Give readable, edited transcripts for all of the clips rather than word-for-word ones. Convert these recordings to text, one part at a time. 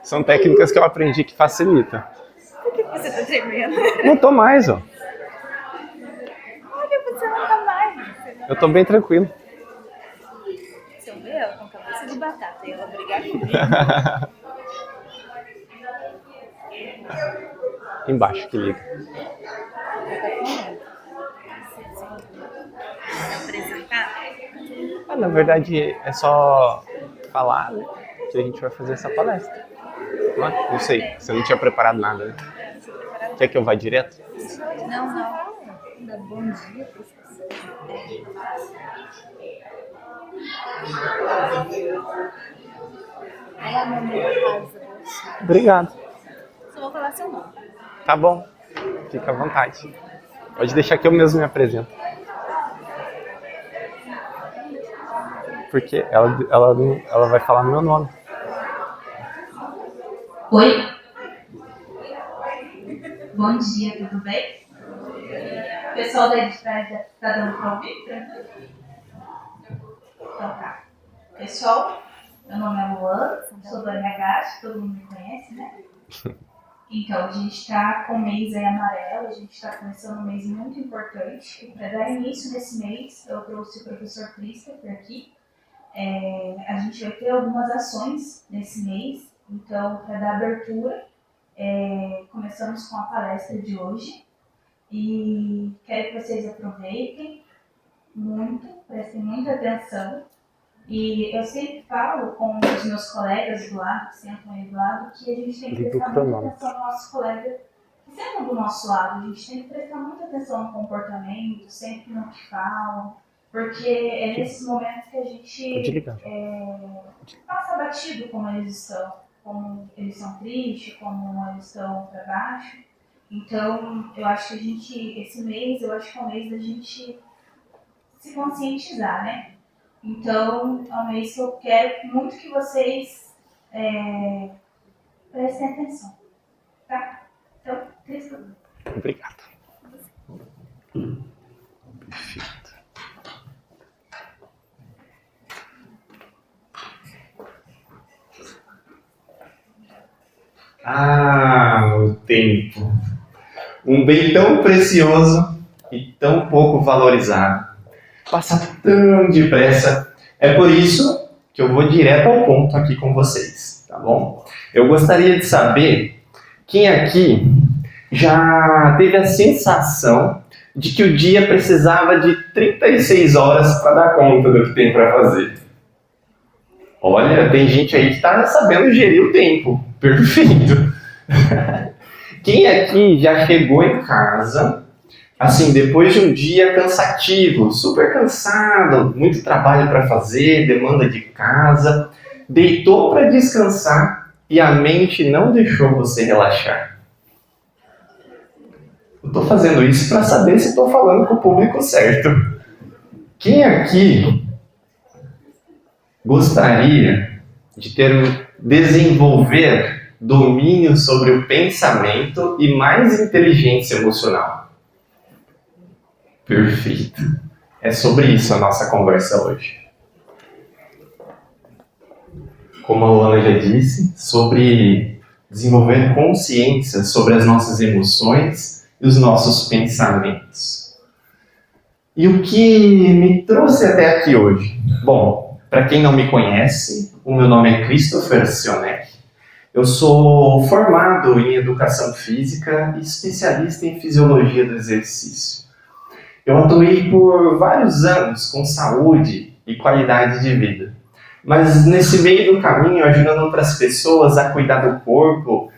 São técnicas que eu aprendi que facilita. Por que você tá tremendo? Não tô mais, ó. Olha, você não tá mais. Eu tô bem tranquilo. Se eu ver ela com cabeça de batata e ela brigar comigo, Embaixo que liga. apresentar, Na verdade, é só falar, né, que a gente vai fazer essa palestra. Não sei, você não tinha preparado nada, né? Quer que eu vá direto? não. Ainda bom dia para as pessoas. Ela não me casa. Obrigado. Só vou falar seu nome. Tá bom. Fica à vontade. Pode deixar que eu mesmo me apresento. Porque ela vai falar meu nome. Oi? Bom dia, tudo bem? O pessoal daí de trás tá dando pra ouvir? Tranquilo? Então tá. Pessoal, meu nome é Luana, sou do RH, todo mundo me conhece, né? Então, a gente está com o mês aí amarelo, a gente está começando um mês muito importante. E para dar início nesse mês, eu trouxe o professor Christopher aqui. A gente vai ter algumas ações nesse mês, então, para dar abertura, começamos com a palestra de hoje. E quero que vocês aproveitem muito, prestem muita atenção. E eu sempre falo com os meus colegas do lado, que sentam aí do lado, que a gente tem que prestar muita atenção no nosso colega que sentam do nosso lado. A gente tem que prestar muita atenção no comportamento, sempre no que falam, porque é nesses momentos que a gente passa batido como eles estão tristes, como eles estão para baixo. Então, eu acho que esse mês, eu acho que é um mês da gente se conscientizar, né? Então, é um mês que eu quero muito que vocês prestem atenção, tá? Então, Cristo. Obrigado. Perfeito. O tempo. Um bem tão precioso e tão pouco valorizado. Passa tão depressa. É por isso que eu vou direto ao ponto aqui com vocês, tá bom? Eu gostaria de saber quem aqui já teve a sensação de que o dia precisava de 36 horas para dar conta do que tem para fazer. Olha, tem gente aí que está sabendo gerir o tempo. Perfeito. Quem aqui já chegou em casa, assim, depois de um dia cansativo, super cansado, muito trabalho para fazer, demanda de casa, deitou para descansar e a mente não deixou você relaxar? Eu estou fazendo isso para saber se estou falando com o público certo. Quem aqui gostaria de desenvolver domínio sobre o pensamento e mais inteligência emocional? Perfeito. É sobre isso a nossa conversa hoje. Como a Luana já disse, sobre desenvolver consciência sobre as nossas emoções e os nossos pensamentos. E o que me trouxe até aqui hoje? Bom, para quem não me conhece, o meu nome é Christopher Sionek. Eu sou formado em Educação Física e especialista em Fisiologia do Exercício. Eu atuei por vários anos com saúde e qualidade de vida. Mas nesse meio do caminho, ajudando outras pessoas a cuidar do corpo,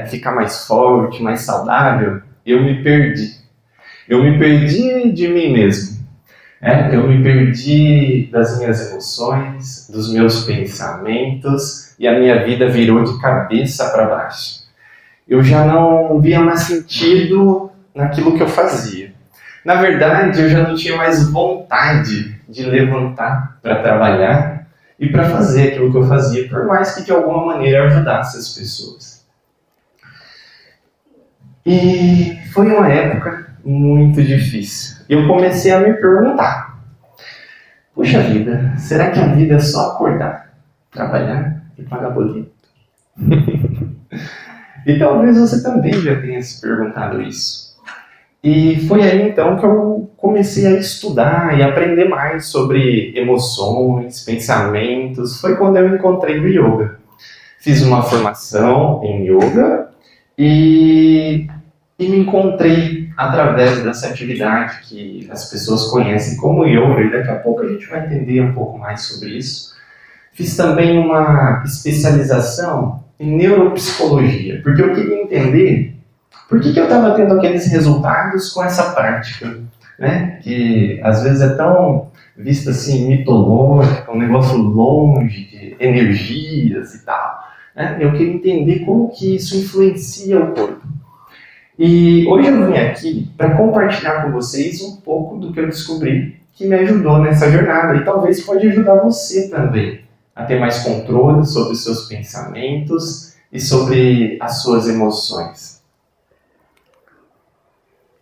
ficar mais forte, mais saudável, eu me perdi. Eu me perdi de mim mesmo. Eu me perdi das minhas emoções, dos meus pensamentos, e a minha vida virou de cabeça para baixo. Eu já não via mais sentido naquilo que eu fazia. Na verdade, eu já não tinha mais vontade de levantar para trabalhar e para fazer aquilo que eu fazia, por mais que de alguma maneira ajudasse as pessoas. E foi uma época muito difícil. Eu comecei a me perguntar: puxa vida, será que a vida é só acordar, trabalhar e pagar boleto? E talvez você também já tenha se perguntado isso. E foi aí então que eu comecei a estudar e aprender mais sobre emoções, pensamentos. Foi quando eu encontrei o yoga. Fiz uma formação em yoga e me encontrei através dessa atividade que as pessoas conhecem como yoga, e daqui a pouco a gente vai entender um pouco mais sobre isso. Fiz também uma especialização em neuropsicologia, porque eu queria entender por que eu estava tendo aqueles resultados com essa prática, né? Que às vezes é tão vista assim, mitológica, um negócio longe de energias e tal. Né? Eu queria entender como que isso influencia o corpo. E hoje eu vim aqui para compartilhar com vocês um pouco do que eu descobri que me ajudou nessa jornada e talvez pode ajudar você também a ter mais controle sobre os seus pensamentos e sobre as suas emoções.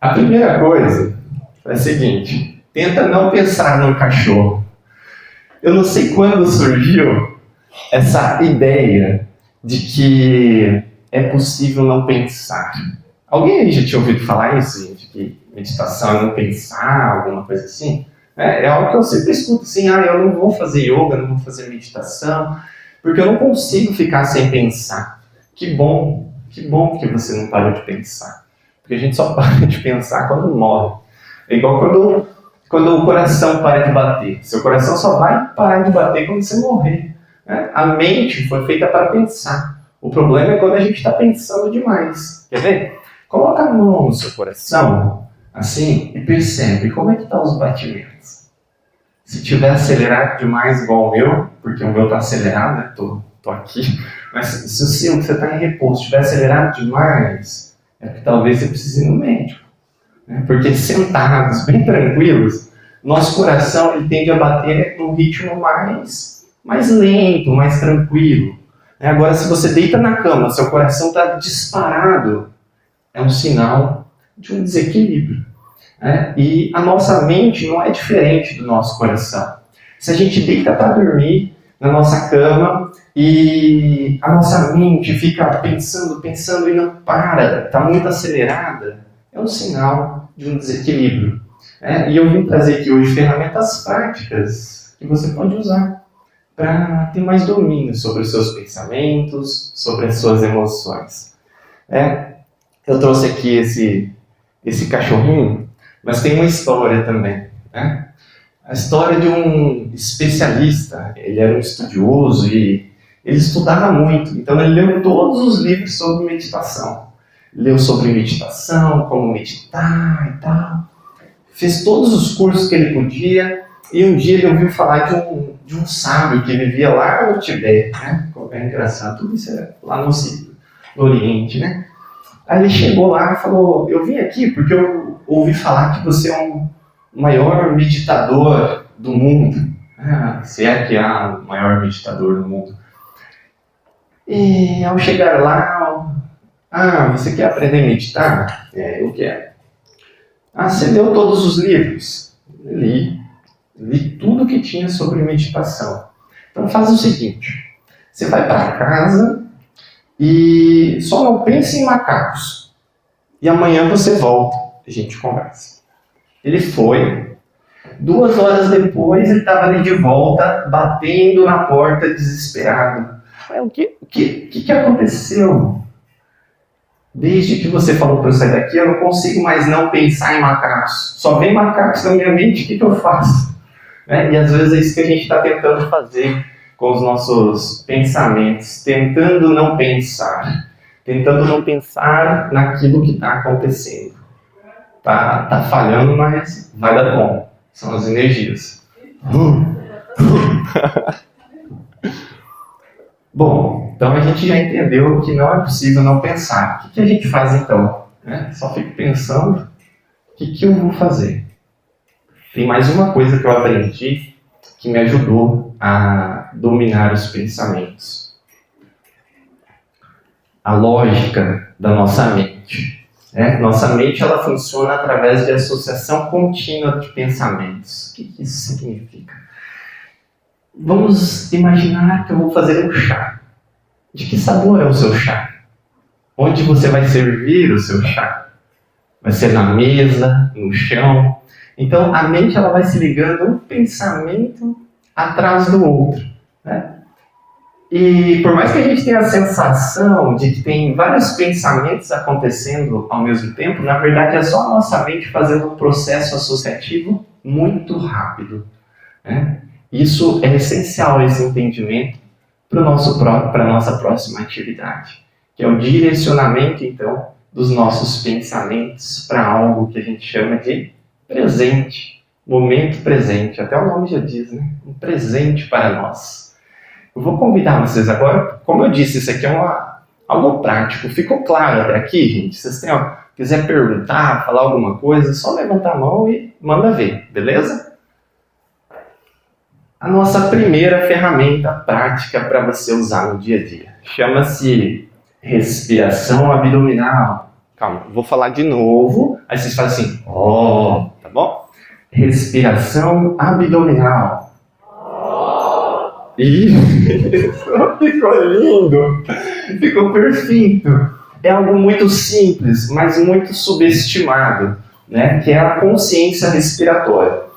A primeira coisa é a seguinte: tenta não pensar no cachorro. Eu não sei quando surgiu essa ideia de que é possível não pensar. Alguém aí já tinha ouvido falar isso, gente? Que meditação é não pensar, alguma coisa assim? É algo que eu sempre escuto assim, eu não vou fazer yoga, não vou fazer meditação, porque eu não consigo ficar sem pensar. Que bom que você não parou de pensar. Porque a gente só para de pensar quando morre. É igual quando o coração para de bater. Seu coração só vai parar de bater quando você morrer. Né? A mente foi feita para pensar. O problema é quando a gente está pensando demais. Quer ver? Coloca a mão no seu coração, assim, e percebe como é que estão os batimentos. Se tiver acelerado demais igual o meu, porque o meu está acelerado, né? Tô aqui, mas se o seu, que você está em repouso, estiver acelerado demais, é porque talvez você precise ir no médico. Né? Porque sentados, bem tranquilos, nosso coração ele tende a bater num ritmo mais lento, mais tranquilo. Agora, se você deita na cama, seu coração está disparado, é um sinal de um desequilíbrio. Né? E a nossa mente não é diferente do nosso coração. Se a gente deita para dormir na nossa cama e a nossa mente fica pensando e não para, está muito acelerada, é um sinal de um desequilíbrio. E eu vim trazer aqui hoje ferramentas práticas que você pode usar para ter mais domínio sobre os seus pensamentos, sobre as suas emoções. Eu trouxe aqui esse cachorrinho, mas tem uma história também. Né? A história de um especialista. Ele era um estudioso e ele estudava muito. Então ele leu todos os livros sobre meditação. Leu sobre meditação, como meditar e tal. Fez todos os cursos que ele podia. E um dia ele ouviu falar de um sábio que vivia lá no Tibete. Né? É engraçado, tudo isso é lá no Oriente, né? Aí ele chegou lá e falou: eu vim aqui porque eu ouvi falar que você é o maior meditador do mundo. Se é que há o maior meditador do mundo. E ao chegar lá, você quer aprender a meditar? Eu quero. Você leu todos os livros? Li tudo que tinha sobre meditação. Então faz o seguinte, você vai para casa e só não pense em macacos. E amanhã você volta, a gente conversa. Ele foi. 2 horas depois, ele estava ali de volta, batendo na porta, desesperado. Mas o que aconteceu? Desde que você falou para eu sair daqui, eu não consigo mais não pensar em macacos. Só vem macacos na minha mente, o que eu faço? E às vezes é isso que a gente está tentando fazer com os nossos pensamentos, tentando não pensar naquilo que está acontecendo. Tá falhando, mas vai dar bom. São as energias. Bom, então a gente já entendeu que não é possível não pensar. O que a gente faz então? Só fico pensando, o que eu vou fazer? Tem mais uma coisa que eu aprendi que me ajudou a dominar os pensamentos. A lógica da nossa mente. Nossa mente ela funciona através de associação contínua de pensamentos. O que isso significa? Vamos imaginar que eu vou fazer um chá. De que sabor é o seu chá? Onde você vai servir o seu chá? Vai ser na mesa, no chão? Então, a mente ela vai se ligando um pensamento atrás do outro, né? E por mais que a gente tenha a sensação de que tem vários pensamentos acontecendo ao mesmo tempo, na verdade é só a nossa mente fazendo um processo associativo muito rápido, né? Isso é essencial, esse entendimento, para a nossa próxima atividade, que é o direcionamento, então, dos nossos pensamentos para algo que a gente chama de presente, momento presente. Até o nome já diz, né? Um presente para nós. Eu vou convidar vocês agora, como eu disse, isso aqui é algo prático. Ficou claro até aqui, gente? Se vocês quiser perguntar, falar alguma coisa, é só levantar a mão e manda ver, beleza? A nossa primeira ferramenta prática para você usar no dia a dia chama-se respiração abdominal. Calma, vou falar de novo, aí vocês fazem assim, tá bom? Respiração abdominal. Isso, ficou lindo, ficou perfeito. É algo muito simples, mas muito subestimado, né? Que é a consciência respiratória.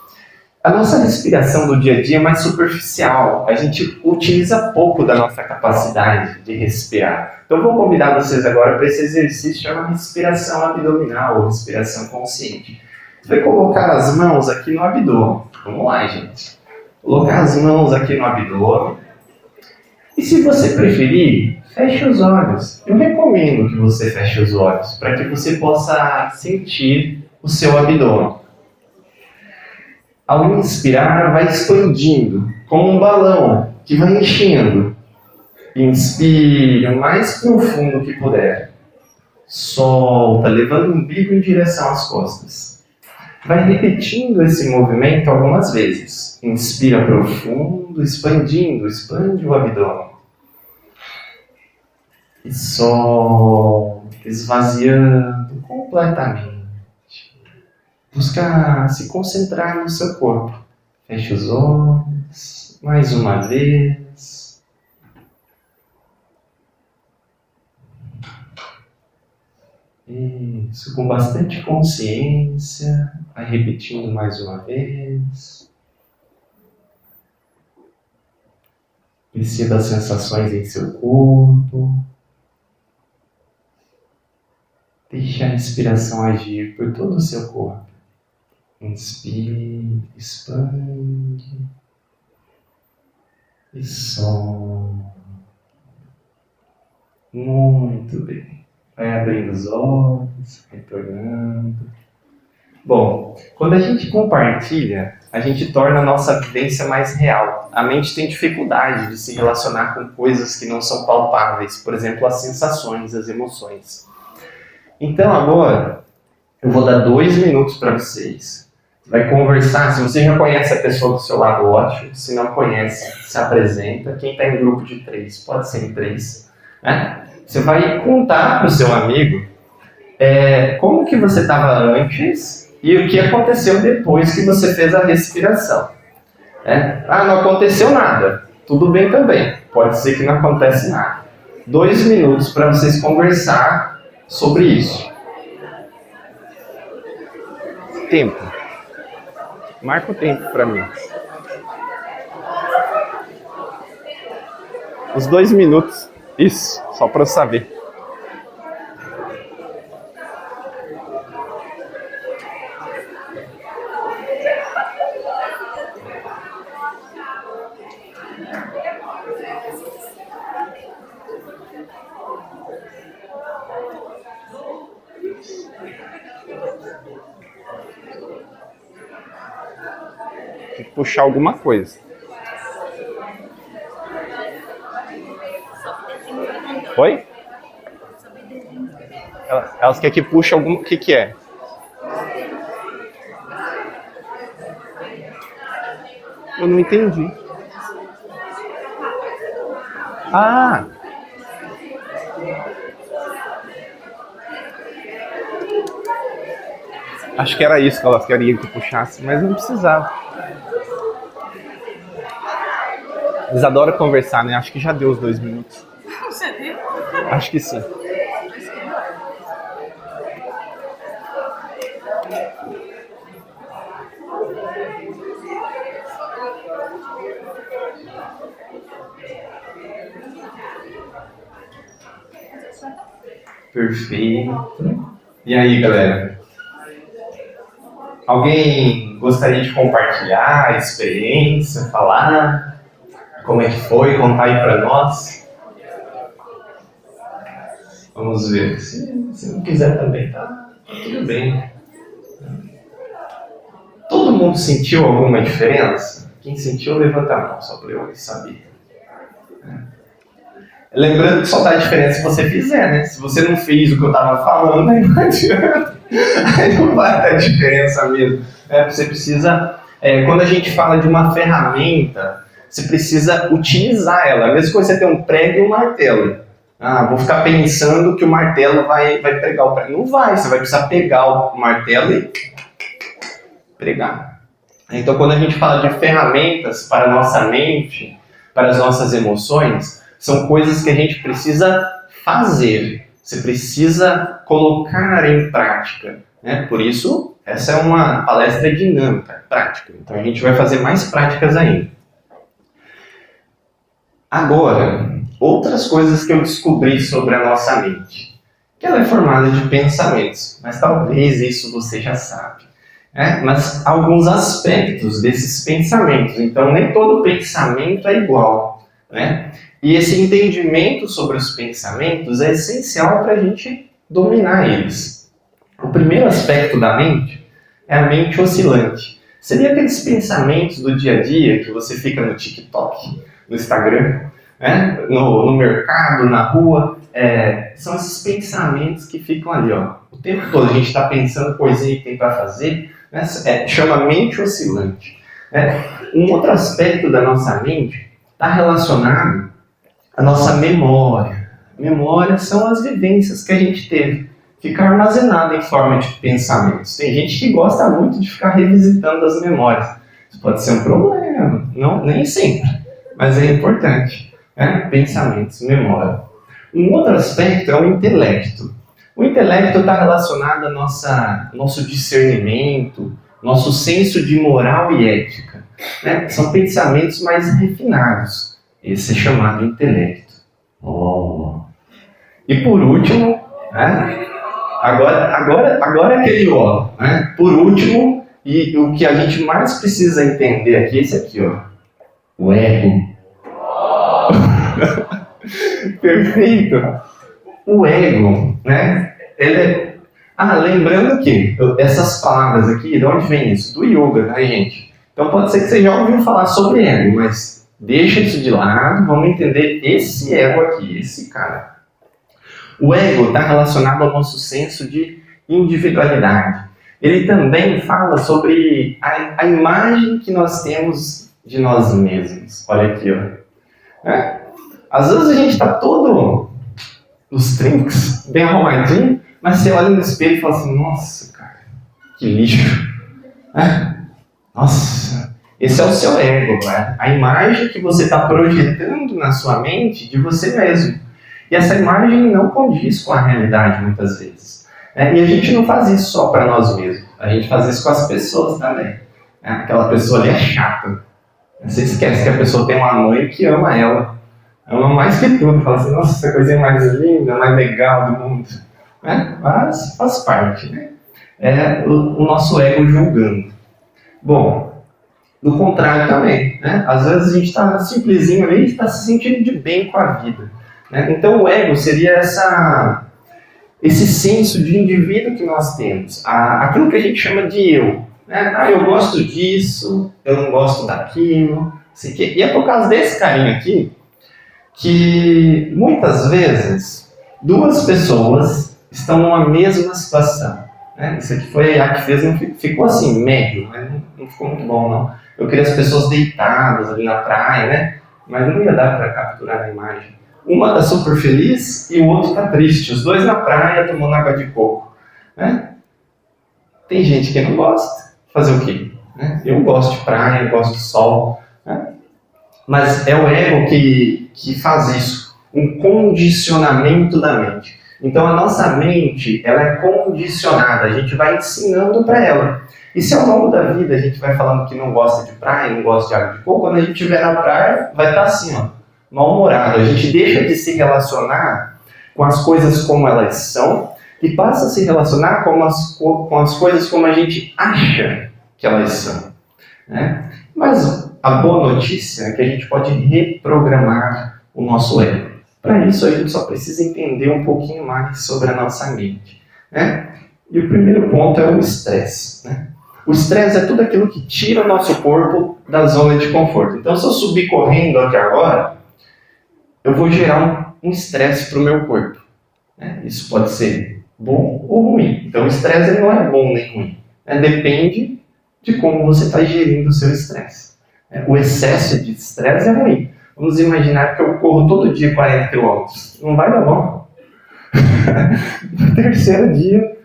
A nossa respiração do dia a dia é mais superficial, a gente utiliza pouco da nossa capacidade de respirar. Então vou convidar vocês agora para esse exercício chamado respiração abdominal, ou respiração consciente. Você vai colocar as mãos aqui no abdômen. Vamos lá, gente. Colocar as mãos aqui no abdômen. E se você preferir, feche os olhos. Eu recomendo que você feche os olhos, para que você possa sentir o seu abdômen. Ao inspirar, vai expandindo, como um balão que vai enchendo. Inspire o mais profundo que puder. Solta, levando o umbigo em direção às costas. Vai repetindo esse movimento algumas vezes. Inspira profundo, expandindo, expande o abdômen. E solta, esvaziando completamente. Busca se concentrar no seu corpo. Feche os olhos, mais uma vez. Isso, com bastante consciência. Vai repetindo mais uma vez. Perceba as sensações em seu corpo. Deixe a respiração agir por todo o seu corpo. Inspire, expande e solta. Muito bem. Vai abrindo os olhos, retornando. Bom, quando a gente compartilha, a gente torna a nossa vivência mais real. A mente tem dificuldade de se relacionar com coisas que não são palpáveis, por exemplo, as sensações, as emoções. Então agora, eu vou dar 2 minutos para vocês. Vai conversar, se você já conhece a pessoa do seu lado, ótimo. Se não conhece, se apresenta. Quem está em grupo de 3, pode ser em 3. Né? Você vai contar para o seu amigo como que você estava antes e o que aconteceu depois que você fez a respiração. Não aconteceu nada. Tudo bem também. Pode ser que não acontece nada. 2 minutos para vocês conversar sobre isso. Tempo. Marca o tempo para mim. Os 2 minutos. Isso, só para eu saber. Tem que puxar alguma coisa. Oi? Elas querem que puxe alguma... O que é? Eu não entendi. Ah! Acho que era isso que elas queriam que puxasse, mas não precisava. Eles adoram conversar, né? Acho que já deu os 2 minutos. Já Acho que sim. Perfeito. E aí, galera? Alguém gostaria de compartilhar a experiência, falar como é que foi, contar aí pra nós? Vamos ver. Se não quiser também, tá tudo bem. Todo mundo sentiu alguma diferença? Quem sentiu, levanta a mão, só para eu saber. Lembrando que só dá diferença se você fizer, né? Se você não fez o que eu estava falando, aí não adianta. Aí não vai dar diferença mesmo. Você precisa, quando a gente fala de uma ferramenta, você precisa utilizar ela. A mesma coisa você ter um prego e um martelo. Vou ficar pensando que o martelo vai pregar o prego. Não vai, você vai precisar pegar o martelo e pregar. Então, quando a gente fala de ferramentas para a nossa mente, para as nossas emoções, são coisas que a gente precisa fazer. Você precisa colocar em prática. Né? Por isso, essa é uma palestra dinâmica, prática. Então, a gente vai fazer mais práticas ainda. Agora, outras coisas que eu descobri sobre a nossa mente. Que ela é formada de pensamentos, mas talvez isso você já sabe. Mas alguns aspectos desses pensamentos. Então, nem todo pensamento é igual. Né? E esse entendimento sobre os pensamentos é essencial para a gente dominar eles. O primeiro aspecto da mente é a mente oscilante. Seria aqueles pensamentos do dia a dia que você fica no TikTok, no Instagram, né? no mercado, na rua. São esses pensamentos que ficam ali, ó, o tempo todo. A gente está pensando coisinha que tem para fazer, né? Chama mente oscilante. Um outro aspecto da nossa mente está relacionado à nossa memória. Memórias são as vivências que a gente teve. Fica armazenado em forma de pensamentos. Tem gente que gosta muito de ficar revisitando as memórias. Isso pode ser um problema, não, nem sempre, mas é importante. Pensamentos, memória. Um outro aspecto é o intelecto. O intelecto está relacionado ao nosso discernimento, nosso senso de moral e ética. São pensamentos mais refinados. Esse é chamado intelecto. E por último, agora é aquele ó. Por último, e o que a gente mais precisa entender aqui é esse aqui, ó. O ego. Perfeito. O ego, né? Ele lembrando que essas palavras aqui, de onde vem isso? Do yoga, tá, gente? Então pode ser que você já ouviu falar sobre ego, mas deixa isso de lado, vamos entender esse ego aqui, esse cara. O ego está relacionado ao nosso senso de individualidade. Ele também fala sobre a imagem que nós temos de nós mesmos. Olha aqui, ó. Às vezes a gente está todo nos trinques, bem arrumadinho, mas você olha no espelho e fala assim, nossa, cara, que lixo. Nossa, esse é o seu ego, a imagem que você está projetando na sua mente de você mesmo. E essa imagem não condiz com a realidade muitas vezes. E a gente não faz isso só para nós mesmos, a gente faz isso com as pessoas também. Aquela pessoa ali é chata. Você esquece que a pessoa tem uma mãe que ama ela. Ama mais que tudo. Fala assim, nossa, essa coisinha mais linda, mais legal do mundo. Mas faz parte, né? O nosso ego julgando. Bom, do contrário também, né? Às vezes a gente está simplesinho ali e está se sentindo de bem com a vida. Então o ego seria esse senso de indivíduo que nós temos. Aquilo que a gente chama de eu. Eu gosto disso, eu não gosto daquilo. E é por causa desse carinha aqui que muitas vezes duas pessoas estão numa mesma situação. Isso aqui foi a que fez, ficou assim, médio, mas não ficou muito bom não. Eu queria as pessoas deitadas ali na praia, né? Mas não ia dar para capturar na imagem. Uma está super feliz e o outro está triste. Os dois na praia tomando água de coco. Tem gente que não gosta. Fazer o quê? Eu gosto de praia, eu gosto de sol. Mas é o ego que faz isso. um condicionamento da mente. Então a nossa mente, ela é condicionada, a gente vai ensinando para ela. E se ao longo da vida a gente vai falando que não gosta de praia, não gosta de água de coco, quando a gente estiver na praia, vai estar assim, ó, mal-humorado. A gente deixa de se relacionar com as coisas como elas são e passa a se relacionar com as coisas como a gente acha que elas são, né? Mas a boa notícia é que a gente pode reprogramar o nosso ego. Para isso a gente só precisa entender um pouquinho mais sobre a nossa mente, né? E o primeiro ponto é o estresse, né? O estresse é tudo aquilo que tira o nosso corpo da zona de conforto. Então, se eu subir correndo aqui agora, eu vou gerar um estresse para o meu corpo, né? Isso pode ser bom ou ruim. Então, o estresse não é bom nem ruim, né? Depende de como você está gerindo o seu estresse. O excesso de estresse é ruim. Vamos imaginar que eu corro todo dia 40 km. Não vai dar bom. No terceiro dia,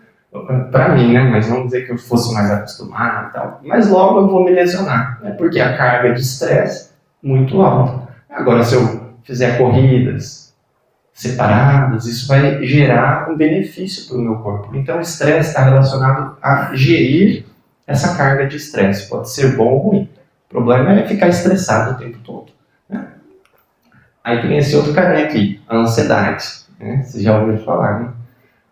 para mim, né? Mas vamos dizer que eu fosse mais acostumado e tal. Mas logo eu vou me lesionar, né? Porque a carga de estresse é muito alta. Agora, se eu fizer corridas separadas, isso vai gerar um benefício para o meu corpo. Então, o estresse está relacionado a gerir essa carga de estresse. Pode ser bom ou ruim. O problema é ficar estressado o tempo todo, né? Aí tem esse outro caminho aqui, a ansiedade, né? Você já ouviu falar, né?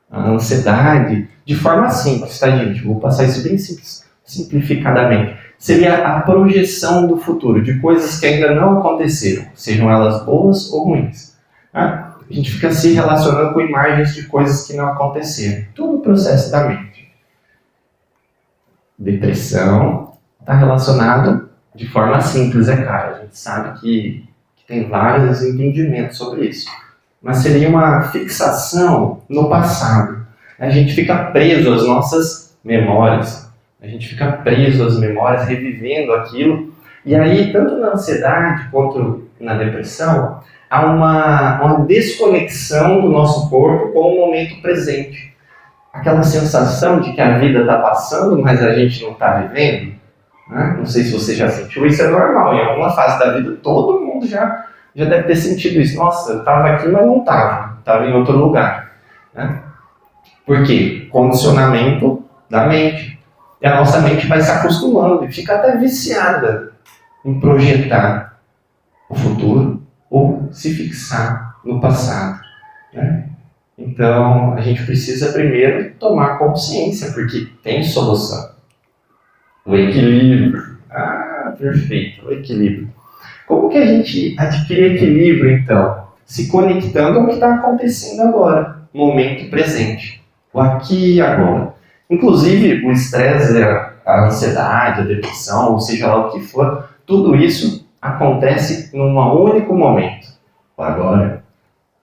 A ansiedade, de forma simples, tá, gente? Vou passar isso bem simples, simplificadamente. Seria a projeção do futuro, de coisas que ainda não aconteceram, sejam elas boas ou ruins, tá? A gente fica se relacionando com imagens de coisas que não aconteceram. Todo o processo da mente. Depressão está relacionado de forma simples, é claro. A gente sabe que tem vários entendimentos sobre isso. Mas seria uma fixação no passado. A gente fica preso às nossas memórias. A gente fica preso às memórias, revivendo aquilo. E aí, tanto na ansiedade quanto na depressão, há uma desconexão do nosso corpo com o momento presente. Aquela sensação de que a vida está passando, mas a gente não está vivendo. Né? Não sei se você já sentiu, isso é normal. Em alguma fase da vida, todo mundo já deve ter sentido isso. Nossa, eu estava aqui, mas não estava. Estava em outro lugar. Né? Por quê? Condicionamento da mente. E a nossa mente vai se acostumando e fica até viciada em projetar o futuro ou se fixar no passado. Né? Então, a gente precisa primeiro tomar consciência, porque tem solução. O equilíbrio. Ah, perfeito, o equilíbrio. Como que a gente adquire equilíbrio, então? Se conectando ao que está acontecendo agora, no momento presente. O aqui e agora. Inclusive, o estresse, a ansiedade, a depressão, ou seja lá o que for, tudo isso acontece num único momento. O agora.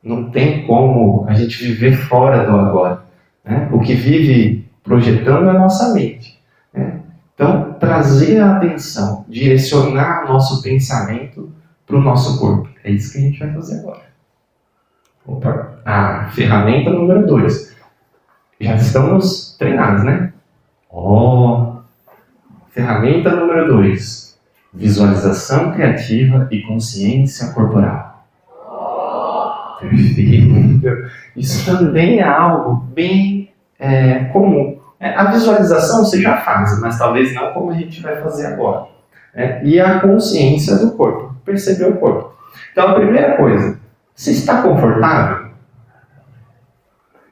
Não tem como a gente viver fora do agora. Né? O que vive projetando é a nossa mente. Né? Então, trazer a atenção, direcionar nosso pensamento para o nosso corpo. É isso que a gente vai fazer agora. Opa, a ferramenta número 2. Já estamos treinados, né? Ferramenta número 2. Visualização criativa e consciência corporal. Perfeito. Isso também é algo bem comum. A visualização você já faz, mas talvez não como a gente vai fazer agora. E a consciência do corpo, perceber o corpo. Então a primeira coisa, você está confortável?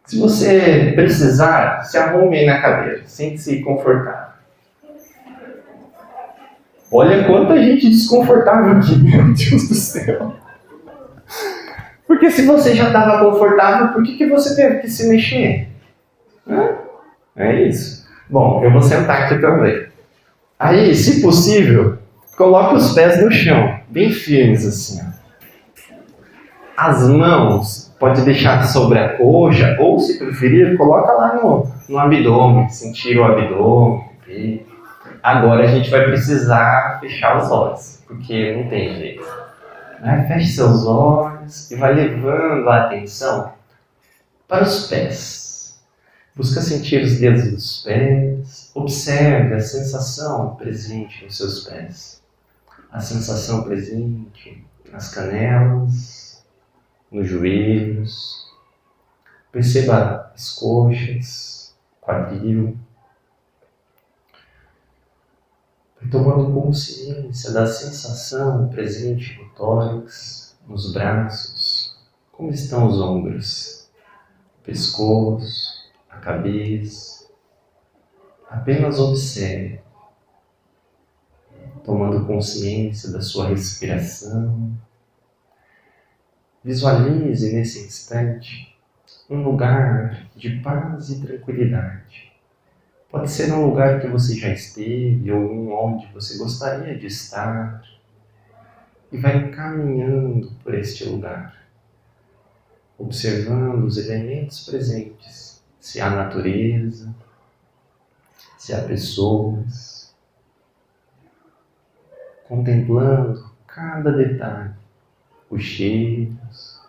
Se você precisar, se arrume aí na cadeira, sente-se confortável. Olha quanta gente desconfortável aqui, meu Deus do céu. Porque se você já estava confortável, por que você teve que se mexer? É isso. Bom, eu vou sentar aqui também. Aí, se possível, coloque os pés no chão, bem firmes assim. Ó. As mãos, pode deixar sobre a coxa, ou se preferir, coloca lá no abdômen, sentir o abdômen. E agora a gente vai precisar fechar os olhos, porque não tem jeito. Feche seus olhos e vai levando a atenção para os pés. Busca sentir os dedos dos pés. Observe a sensação presente nos seus pés. A sensação presente nas canelas, nos joelhos. Perceba as coxas, quadril. Vai tomando consciência da sensação presente no tórax, nos braços. Como estão os ombros, o pescoço, a cabeça. Apenas observe, tomando consciência da sua respiração. Visualize nesse instante um lugar de paz e tranquilidade. Pode ser um lugar que você já esteve ou um onde você gostaria de estar. E vai caminhando por este lugar, observando os elementos presentes, se há natureza, se há pessoas, contemplando cada detalhe, os cheiros,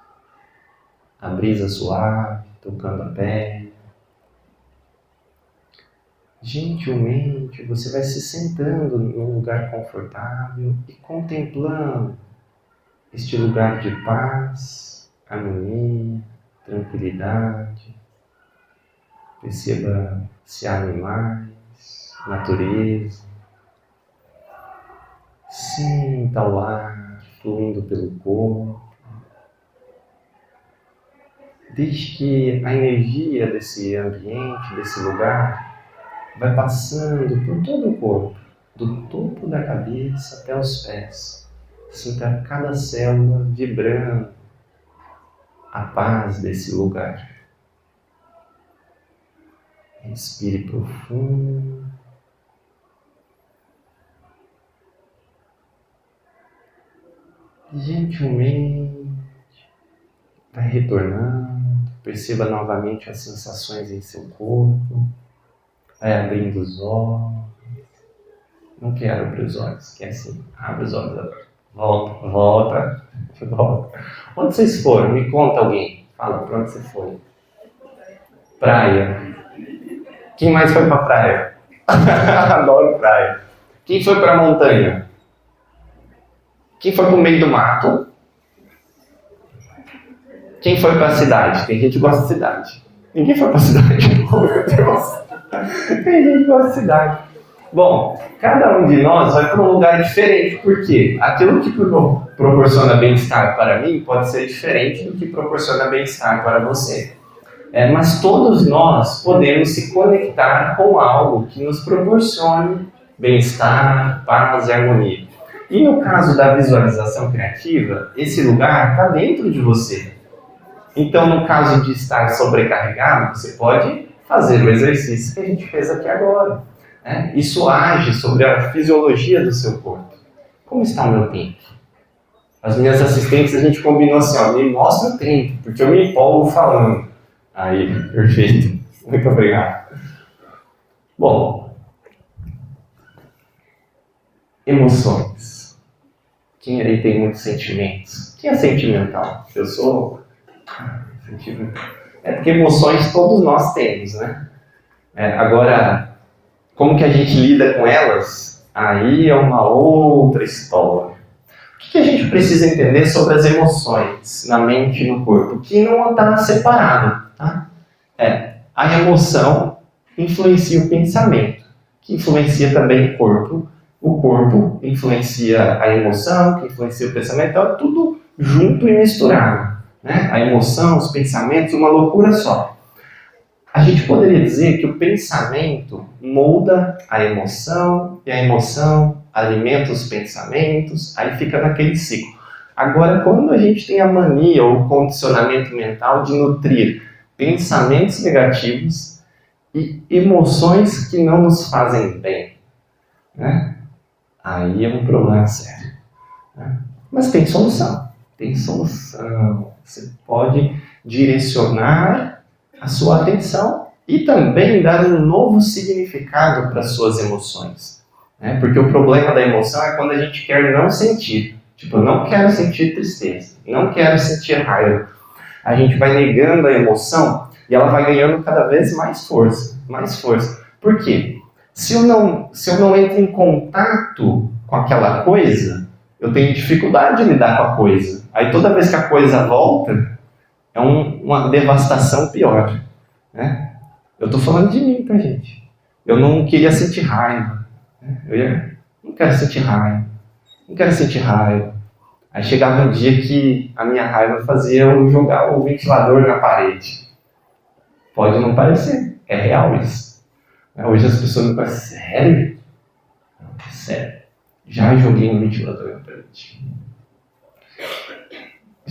a brisa suave tocando a pele. Gentilmente você vai se sentando num lugar confortável e contemplando este lugar de paz, harmonia, tranquilidade. Perceba se há animais, natureza. Sinta o ar fluindo pelo corpo. Deixe que a energia desse ambiente, desse lugar, vai passando por todo o corpo, do topo da cabeça até os pés. Sinta cada célula vibrando a paz desse lugar. Respire profundo. Gentilmente vai retornando. Perceba novamente as sensações em seu corpo. Vai abrindo os olhos. Não quero abrir os olhos, quer assim. Abre os olhos agora. Volta. Onde vocês foram? Me conta alguém. Fala, pra onde você foi? Praia. Quem mais foi pra praia? Adoro praia. Quem foi pra montanha? Quem foi pro meio do mato? Quem foi pra cidade? Tem gente que gosta de cidade. Ninguém foi pra cidade. Oh, meu Deus. Tem gente que gosta de cidade. Bom, cada um de nós vai para um lugar diferente. Por quê? Aquilo que proporciona bem-estar para mim pode ser diferente do que proporciona bem-estar para você. Mas todos nós podemos se conectar com algo que nos proporcione bem-estar, paz e harmonia. E no caso da visualização criativa, esse lugar está dentro de você. Então, no caso de estar sobrecarregado, você pode fazer o exercício que a gente fez aqui agora. Isso age sobre a fisiologia do seu corpo. Como está o meu tempo? As minhas assistentes, a gente combinou assim, me mostra o tempo, porque eu me empolgo falando. Aí, perfeito. Muito obrigado. Bom, emoções. Quem aí tem muitos sentimentos? Quem é sentimental? Eu sou sentimental. Porque emoções todos nós temos, né? Agora, como que a gente lida com elas? Aí é uma outra história. O que a gente precisa entender sobre as emoções na mente e no corpo? Que não está separado, tá? A emoção influencia o pensamento, que influencia também o corpo. O corpo influencia a emoção, que influencia o pensamento. Então é tudo junto e misturado, né? A emoção, os pensamentos, uma loucura só. A gente poderia dizer que o pensamento molda a emoção, e a emoção alimenta os pensamentos, aí fica naquele ciclo. Agora, quando a gente tem a mania ou o condicionamento mental de nutrir pensamentos negativos e emoções que não nos fazem bem, né? Aí é um problema sério, né? Mas tem solução. Você pode direcionar a sua atenção e também dar um novo significado para as suas emoções, né? Porque o problema da emoção é quando a gente quer não sentir. Tipo, eu não quero sentir tristeza, não quero sentir raiva. A gente vai negando a emoção e ela vai ganhando cada vez mais força. Por quê? Se eu não entro em contato com aquela coisa, eu tenho dificuldade de lidar com a coisa. Aí toda vez que a coisa volta, é uma devastação pior, né? Eu estou falando de mim, tá, gente? Eu não queria sentir raiva. Né? Não quero sentir raiva. Não quero sentir raiva. Aí chegava um dia que a minha raiva fazia eu jogar o ventilador na parede. Pode não parecer, é real isso. Hoje as pessoas me falam, sério? Sério. Já joguei um ventilador na parede.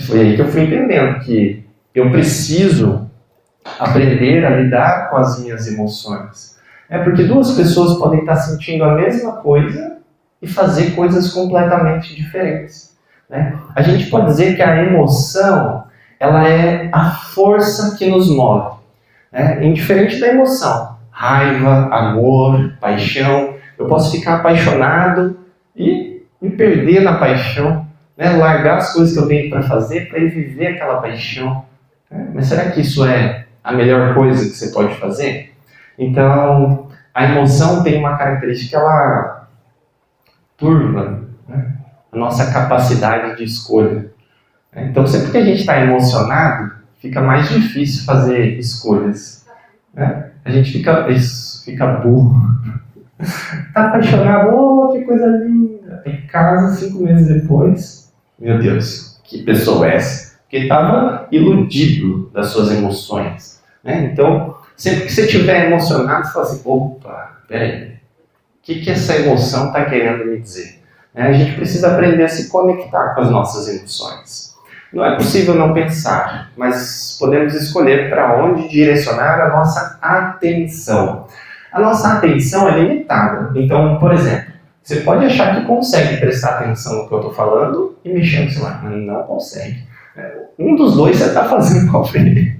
Foi aí que eu fui entendendo que eu preciso aprender a lidar com as minhas emoções. Porque duas pessoas podem estar sentindo a mesma coisa e fazer coisas completamente diferentes. Né? A gente pode dizer que a emoção, ela é a força que nos move. Né? Indiferente da emoção, raiva, amor, paixão, eu posso ficar apaixonado e me perder na paixão, né? Largar as coisas que eu tenho para fazer para ir viver aquela paixão. Né? Mas será que isso é a melhor coisa que você pode fazer? Então, a emoção tem uma característica, ela turva, né, a nossa capacidade de escolha. Então, sempre que a gente está emocionado, fica mais difícil fazer escolhas. Né? A gente fica burro. Está apaixonado, oh, que coisa linda. Em casa, 5 meses depois, meu Deus, que pessoa é essa? Porque estava iludido das suas emoções. Né? Então, sempre que você estiver emocionado, você fala assim, opa, peraí, o que essa emoção está querendo me dizer? A gente precisa aprender a se conectar com as nossas emoções. Não é possível não pensar, mas podemos escolher para onde direcionar a nossa atenção. A nossa atenção é limitada. Então, por exemplo, você pode achar que consegue prestar atenção no que eu estou falando e mexer no celular, mas não consegue. Um dos dois você está fazendo mal feito.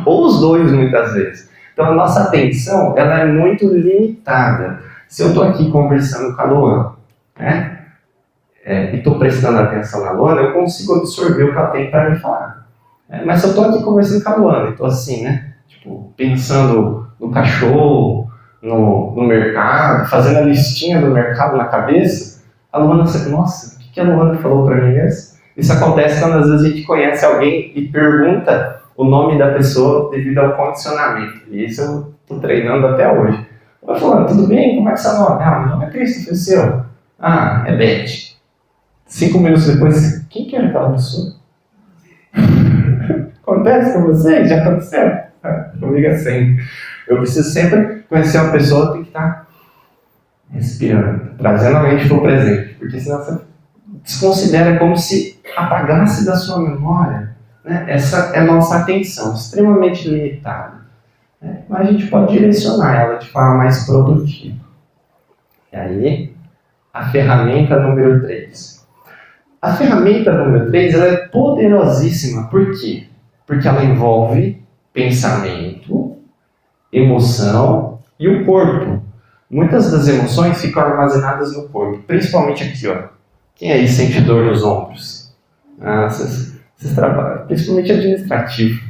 Ou os dois, muitas vezes. Então, a nossa atenção ela é muito limitada. Se eu estou aqui conversando com a Luana, né? E estou prestando atenção na Luana, eu consigo absorver o que ela tem para me falar. Mas se eu estou aqui conversando com a Luana, estou assim, né? Tipo, pensando no cachorro, no mercado, fazendo a listinha do mercado na cabeça, a Luana pensa, nossa, o que a Luana falou para mim mesmo? Isso acontece quando às vezes a gente conhece alguém e pergunta o nome da pessoa devido ao condicionamento. E isso eu estou treinando até hoje. Eu vou falando, tudo bem? Como é que é seu nome? Meu nome é Christopher, seu? É Beth. 5 minutos depois, quem que era aquela pessoa? Acontece com você? Já aconteceu? Comigo é sempre. Eu preciso sempre conhecer uma pessoa, tem que estar respirando, trazendo a mente para o presente, porque senão você desconsidera como se apagasse da sua memória. Né? Essa é a nossa atenção, extremamente limitada. Né? Mas a gente pode direcionar ela de forma mais produtiva. E aí, a ferramenta número 3. A ferramenta número 3 ela é poderosíssima. Por quê? Porque ela envolve pensamento, emoção e o corpo. Muitas das emoções ficam armazenadas no corpo, principalmente aqui, ó. Quem aí sente dor nos ombros? Vocês trabalham, principalmente administrativo.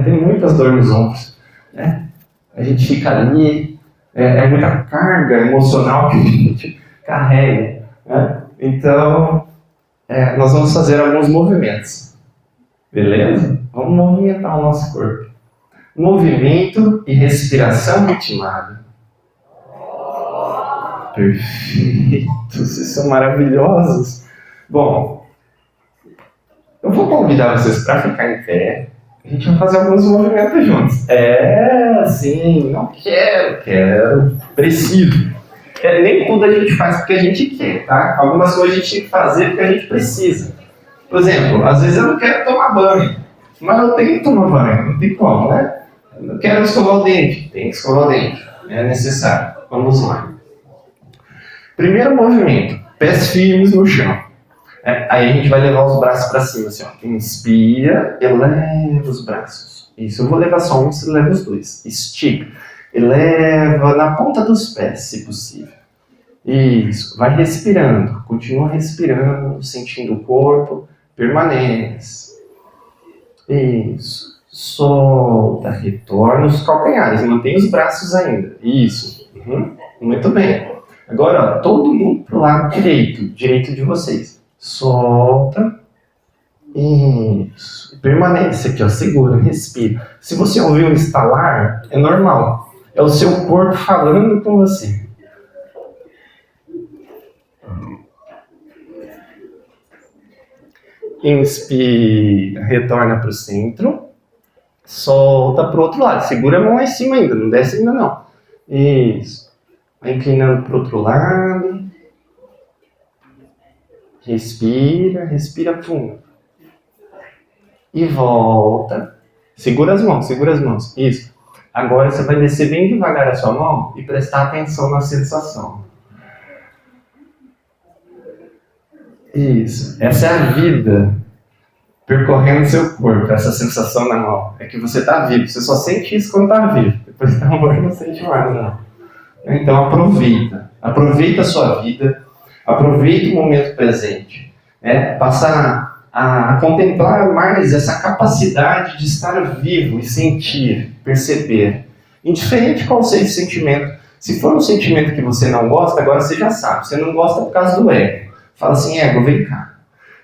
Tem muitas dores nos ombros. Né? A gente fica ali, é muita carga emocional que a gente carrega. Né? Então, nós vamos fazer alguns movimentos. Beleza? Vamos movimentar o nosso corpo. Movimento e respiração ritmada. Perfeito, vocês são maravilhosos. Bom, eu vou convidar vocês para ficar em pé. A gente vai fazer alguns movimentos juntos. Sim, não quero, preciso. Nem tudo a gente faz porque a gente quer, tá? Algumas coisas a gente tem que fazer porque a gente precisa. Por exemplo, às vezes eu não quero tomar banho, mas eu tenho que tomar banho, não tem como, né? Eu não quero escovar o dente, tem que escovar o dente, é necessário. Vamos lá. Primeiro movimento, pés firmes no chão. Aí a gente vai levar os braços para cima, assim, ó. Inspira, eleva os braços. Isso, eu vou levar só um, você leva os dois. Estica, eleva na ponta dos pés, se possível. Isso, vai respirando, continua respirando, sentindo o corpo, permanece. Isso, solta, retorna os calcanhares, mantém os braços ainda. Isso, muito bem. Agora, ó, todo mundo pro lado direito de vocês. Solta Isso. Permanece aqui, ó. Segura, respira. Se você ouvir um estalar, é normal. É o seu corpo falando com você. Inspira, retorna para o centro. Solta para o outro lado. Segura a mão lá em cima ainda, não desce ainda não. Isso. Vai inclinando para o outro lado. Respira, respira fundo. E volta. Segura as mãos, segura as mãos. Isso. Agora você vai descer bem devagar a sua mão e prestar atenção na sensação. Isso. Essa é a vida percorrendo seu corpo, essa sensação na mão. É que você está vivo. Você só sente isso quando está vivo. Depois está morto, não sente mais, não. Então aproveita. Aproveita a sua vida. Aproveita o momento presente. Passa a contemplar mais essa capacidade de estar vivo e sentir, perceber. Indiferente qual seja o sentimento. Se for um sentimento que você não gosta, agora você já sabe. Você não gosta por causa do ego. Fala assim, ego, vem cá.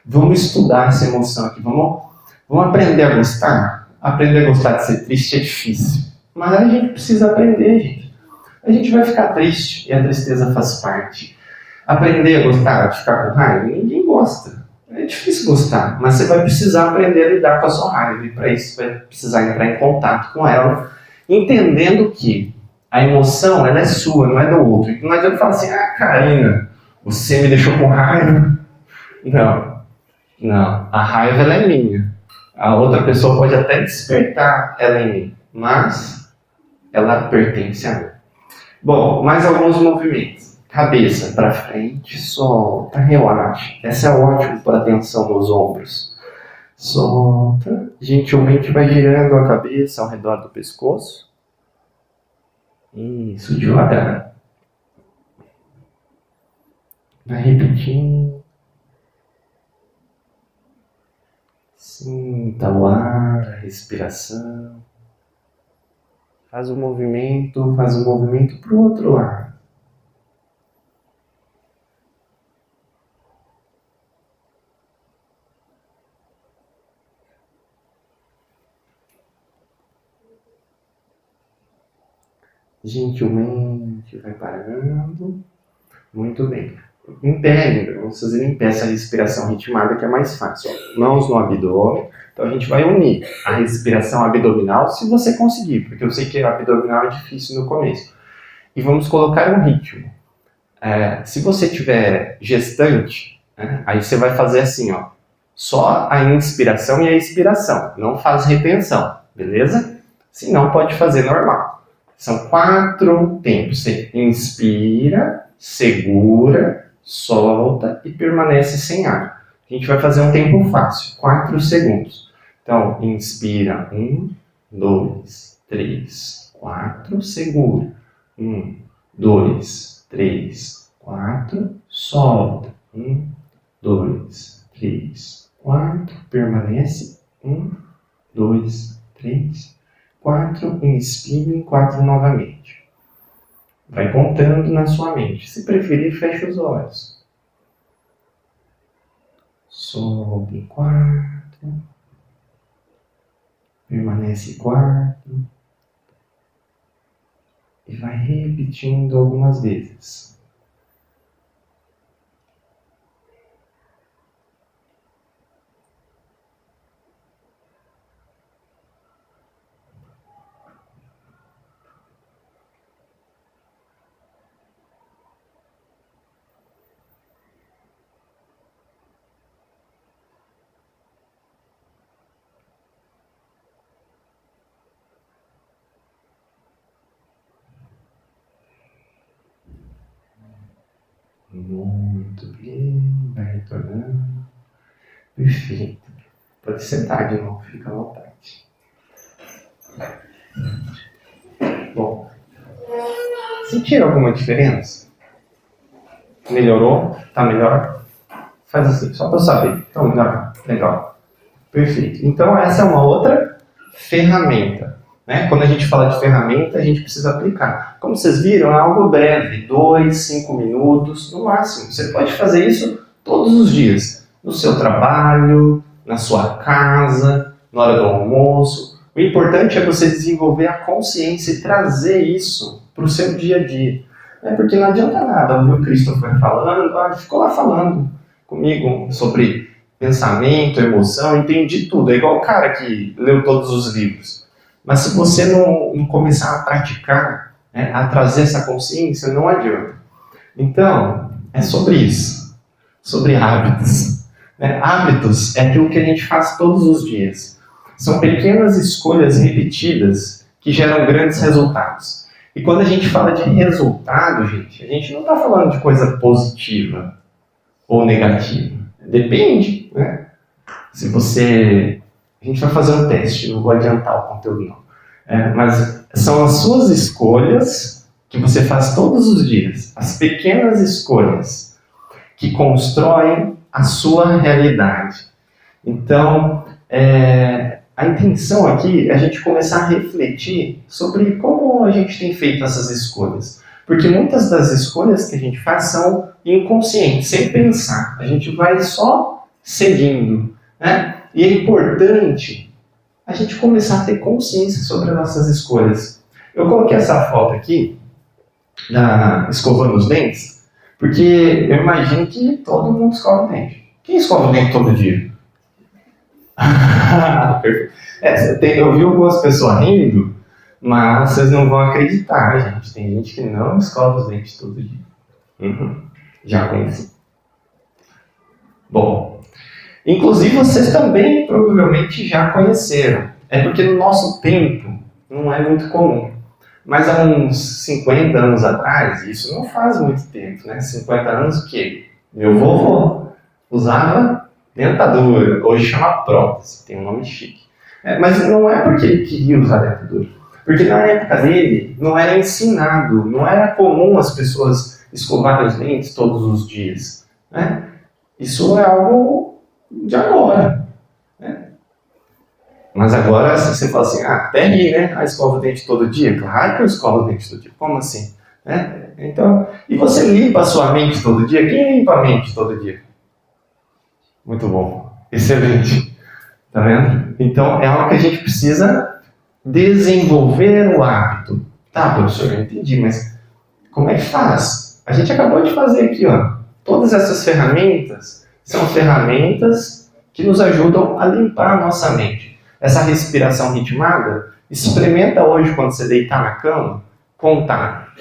Vamos estudar essa emoção aqui. Vamos aprender a gostar. Aprender a gostar de ser triste é difícil. Mas a gente precisa aprender, gente. A gente vai ficar triste e a tristeza faz parte. Aprender a gostar de ficar com raiva, ninguém gosta. É difícil gostar, mas você vai precisar aprender a lidar com a sua raiva. E para isso você vai precisar entrar em contato com ela, entendendo que a emoção ela é sua, não é do outro. Não adianta falar assim, Karina, você me deixou com raiva. Não, a raiva ela é minha. A outra pessoa pode até despertar ela em mim, mas ela pertence a mim. Bom, mais alguns movimentos. Cabeça para frente, solta, relaxa. Essa é ótima para atenção nos ombros. Solta, gentilmente vai girando a cabeça ao redor do pescoço. Isso, devagar. Vai repetindo. Sinta o ar, a respiração. Faz um movimento para o outro lado. Gentilmente vai parando. Muito bem. Em pé, vamos fazer em pé essa respiração ritmada que é mais fácil. Mãos no abdômen. Então a gente vai unir a respiração abdominal, se você conseguir, porque eu sei que a abdominal é difícil no começo. E vamos colocar um ritmo. Se você tiver gestante, aí você vai fazer assim, ó, só a inspiração e a expiração. Não faz retenção, beleza? Se não, pode fazer normal. São 4 tempos. Você inspira, segura, solta e permanece sem ar. A gente vai fazer um tempo fácil, 4 segundos. Então, inspira, 1, 2, 3, 4, segura. 1, 2, 3, 4, solta. 1, 2, 3, 4, permanece. 1, 2, 3, 4, inspire, 4 novamente. Vai contando na sua mente. Se preferir, feche os olhos. Sobe 4. Permanece 4. E vai repetindo algumas vezes. Muito bem, vai retornando. Perfeito. Pode sentar de novo, fica à vontade. Bom, sentiram alguma diferença? Melhorou? Tá melhor? Faz assim, só para eu saber. Então, melhor. Legal. Perfeito. Então, essa é uma outra ferramenta. Quando a gente fala de ferramenta, a gente precisa aplicar. Como vocês viram, é algo breve, 2, 5 minutos no máximo. Você pode fazer isso todos os dias, no seu trabalho, na sua casa, na hora do almoço. O importante é você desenvolver a consciência e trazer isso para o seu dia a dia. Porque não adianta nada, o Christopher falando, ele ficou lá falando comigo sobre pensamento, emoção, entendi tudo. É igual o cara que leu todos os livros. Mas se você não começar a praticar, a trazer essa consciência, não adianta. Então, é sobre isso. Sobre hábitos. Hábitos é aquilo que a gente faz todos os dias. São pequenas escolhas repetidas que geram grandes resultados. E quando a gente fala de resultado, gente, a gente não está falando de coisa positiva ou negativa. Depende, né? Se você... A gente vai fazer um teste, não vou adiantar o conteúdo não. Mas são as suas escolhas que você faz todos os dias. As pequenas escolhas que constroem a sua realidade. Então, a intenção aqui é a gente começar a refletir sobre como a gente tem feito essas escolhas. Porque muitas das escolhas que a gente faz são inconscientes, sem pensar. A gente vai só seguindo, né? E é importante a gente começar a ter consciência sobre as nossas escolhas. Eu coloquei essa foto aqui, escovando os dentes, porque eu imagino que todo mundo escova o dente. Quem escova o dente todo dia? Eu vi algumas pessoas rindo, mas vocês não vão acreditar, gente. Tem gente que não escova os dentes todo dia. Já conheci. Bom, inclusive vocês também provavelmente já conheceram. É porque no nosso tempo não é muito comum. Mas há uns 50 anos atrás, isso não faz muito tempo, né? 50 anos o quê? Meu vovô usava dentadura, hoje chama prótese, tem um nome chique. Mas não é porque ele queria usar dentadura. Porque na época dele não era ensinado, não era comum as pessoas escovarem os dentes todos os dias. Né? Isso é algo de agora. Né? Mas agora você fala assim, até ri, né? Escova o dente todo dia? Claro que eu escovo o dente todo dia. Como assim? Né? Então, e você limpa a sua mente todo dia? Quem limpa a mente todo dia? Muito bom. Excelente. Tá vendo? Então, é algo que a gente precisa desenvolver o hábito. Tá, professor, eu entendi, mas como é que faz? A gente acabou de fazer aqui, ó. Todas essas ferramentas são ferramentas que nos ajudam a limpar a nossa mente. Essa respiração ritmada, experimenta hoje quando você deitar na cama, contar.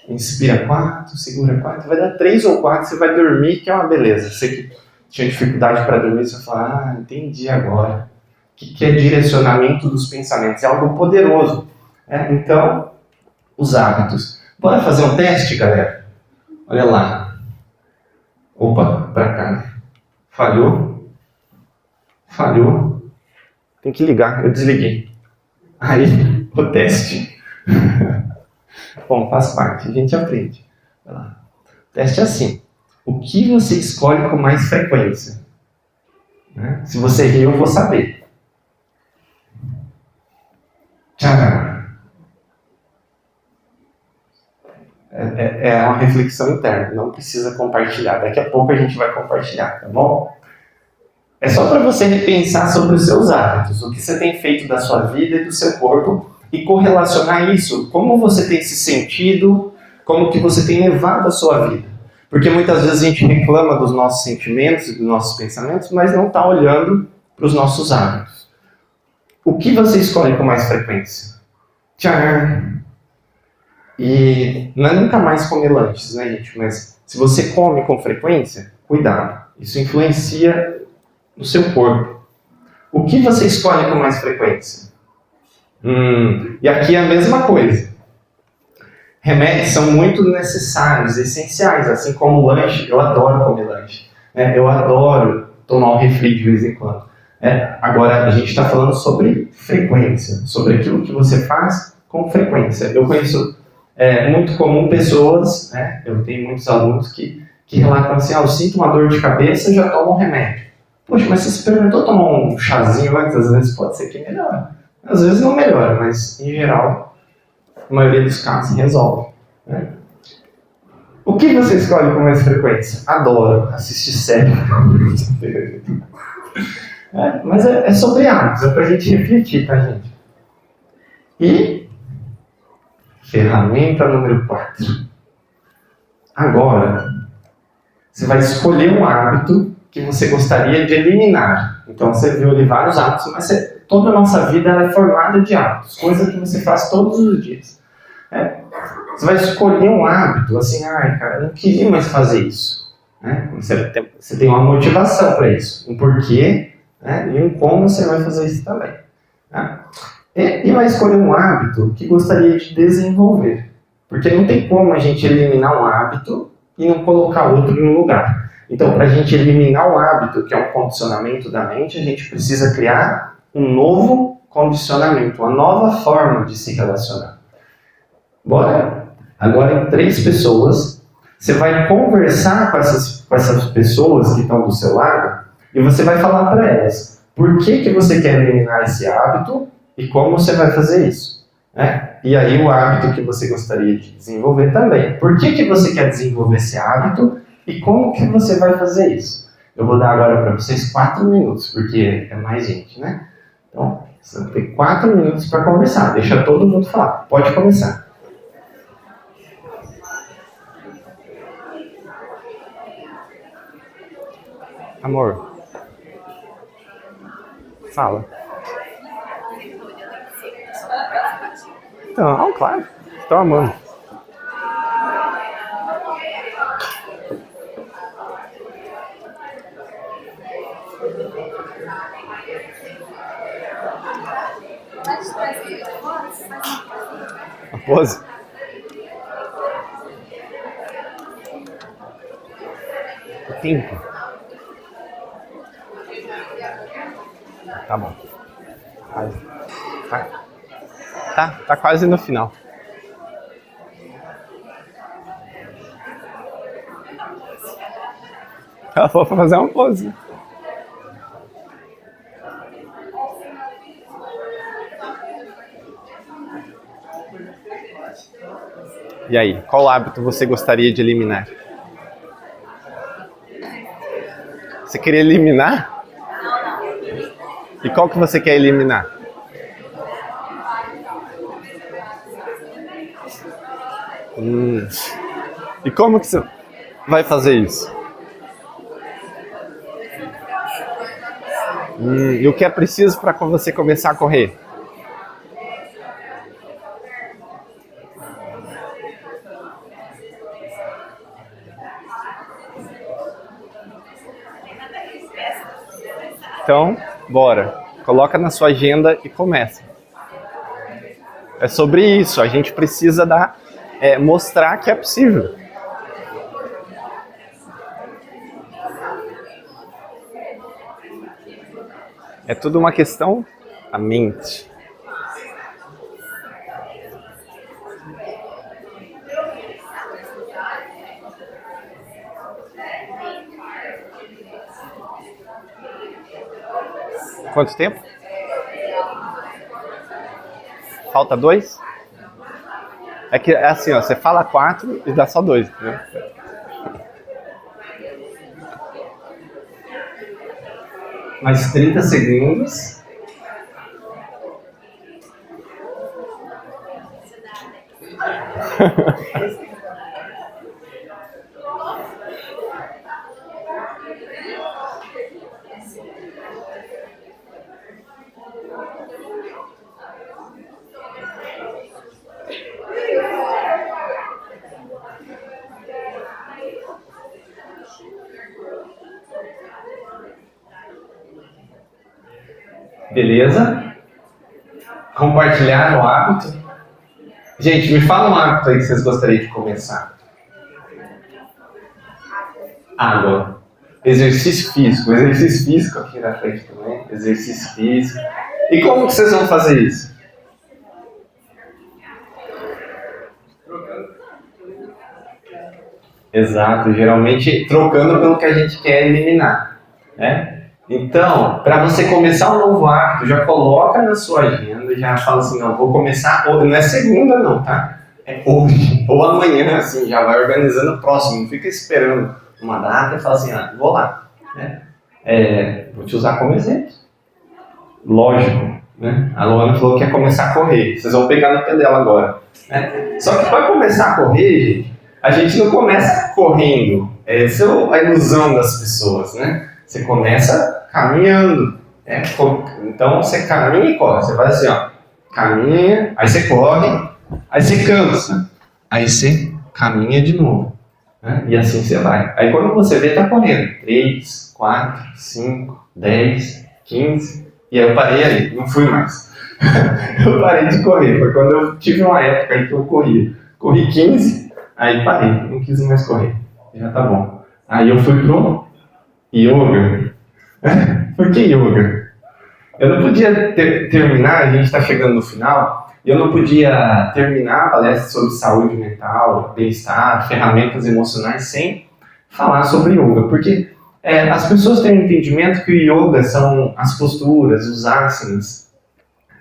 Inspira 4, segura 4, vai dar 3 ou 4, você vai dormir, que é uma beleza. Você que tinha dificuldade para dormir, você fala, entendi agora. O que é direcionamento dos pensamentos? É algo poderoso. Então, os hábitos. Bora fazer um teste, galera? Olha lá. Opa, para cá. Falhou. Tem que ligar, eu desliguei. Aí, o teste. Bom, faz parte, a gente aprende. Olha lá. O teste é assim. O que você escolhe com mais frequência? Se você rir, eu vou saber. Tcharam. É uma reflexão interna, não precisa compartilhar. Daqui a pouco a gente vai compartilhar, tá bom? É só para você repensar sobre os seus hábitos, o que você tem feito da sua vida e do seu corpo e correlacionar isso, como você tem se sentido, como que você tem levado a sua vida. Porque muitas vezes a gente reclama dos nossos sentimentos e dos nossos pensamentos, mas não está olhando para os nossos hábitos. O que você escolhe com mais frequência? Tchau! E não é nunca mais comer lanches, né, gente? Mas se você come com frequência, cuidado. Isso influencia no seu corpo. O que você escolhe com mais frequência? E aqui é a mesma coisa. Remédios são muito necessários, essenciais, assim como lanche. Eu adoro comer lanche. Eu adoro tomar um refri de vez em quando. Agora, a gente está falando sobre frequência, sobre aquilo que você faz com frequência. Eu conheço muito comum pessoas, eu tenho muitos alunos que relatam assim, eu sinto uma dor de cabeça e já tomo um remédio. Poxa, mas você experimentou tomar um chazinho antes? Às vezes pode ser que melhore. Às vezes não melhora, mas em geral, a maioria dos casos resolve. O que você escolhe com mais frequência? Adoro assistir série. Mas é sobre hábitos, é para a gente refletir, tá, gente? E ferramenta número 4. Agora, você vai escolher um hábito que você gostaria de eliminar. Então, você viu ali vários hábitos, mas toda a nossa vida é formada de hábitos, coisas que você faz todos os dias. Você vai escolher um hábito, assim, cara, eu não queria mais fazer isso. Você tem uma motivação para isso, um porquê, e um como você vai fazer isso também. E vai escolher um hábito que gostaria de desenvolver. Porque não tem como a gente eliminar um hábito e não colocar outro no lugar. Então, para a gente eliminar um hábito, que é um condicionamento da mente, a gente precisa criar um novo condicionamento, uma nova forma de se relacionar. Bora? Agora, em 3 pessoas, você vai conversar com essas pessoas que estão do seu lado e você vai falar para elas por que você quer eliminar esse hábito e como você vai fazer isso. E aí o hábito que você gostaria de desenvolver também. Por que você quer desenvolver esse hábito e como que você vai fazer isso? Eu vou dar agora para vocês 4 minutos, porque é mais gente, né? Então, você vai ter 4 minutos para conversar. Deixa todo mundo falar. Pode começar. Amor, fala. Então, claro. Estou amando. A pose? O tempo. Tá bom. Tá quase no final. Ela falou pra fazer uma pose. E aí, qual hábito você gostaria de eliminar? Você queria eliminar? E qual que você quer eliminar? E como que você vai fazer isso? E o que é preciso para você começar a correr? Então, bora. Coloca na sua agenda e começa. É sobre isso. A gente precisa mostrar que é possível. É tudo uma questão da mente. Quanto tempo? Falta 2? É que é assim, ó, você fala 4 e dá só 2, entendeu? Mais 30 segundos. Beleza? Compartilhar o hábito. Gente, me fala um hábito aí que vocês gostariam de começar. Água. Exercício físico. Exercício físico aqui na frente também. Exercício físico. E como que vocês vão fazer isso? Exato. Geralmente trocando pelo que a gente quer eliminar, né? Então, para você começar um novo hábito, já coloca na sua agenda, já fala assim, não, vou começar hoje, não é segunda não, tá? É hoje, ou amanhã, assim, já vai organizando o próximo, não fica esperando uma data e fala assim, vou lá, né? Vou te usar como exemplo. lógico, né? A Luana falou que quer começar a correr. Vocês vão pegar no pé dela agora, né? Só que para começar a correr, gente, a gente não começa correndo. Essa é a ilusão das pessoas, né? Você começa caminhando. Então você caminha e corre. Você faz assim, ó. Caminha, aí você corre, aí você cansa. Aí você caminha de novo. Né? E assim você vai. Aí quando você vê, tá correndo. 3, 4, 5, 10, 15. E aí eu parei aí, não fui mais. Eu parei de correr. Foi quando eu tive uma época em que eu corria. Corri 15, aí parei. Não quis mais correr. Já tá bom. Aí eu fui pro yoga. Por que yoga? Eu não podia terminar, a gente está chegando no final, e eu não podia terminar a palestra sobre saúde mental, bem-estar, ferramentas emocionais, sem falar sobre yoga. Porque as pessoas têm um entendimento que o yoga são as posturas, os asanas.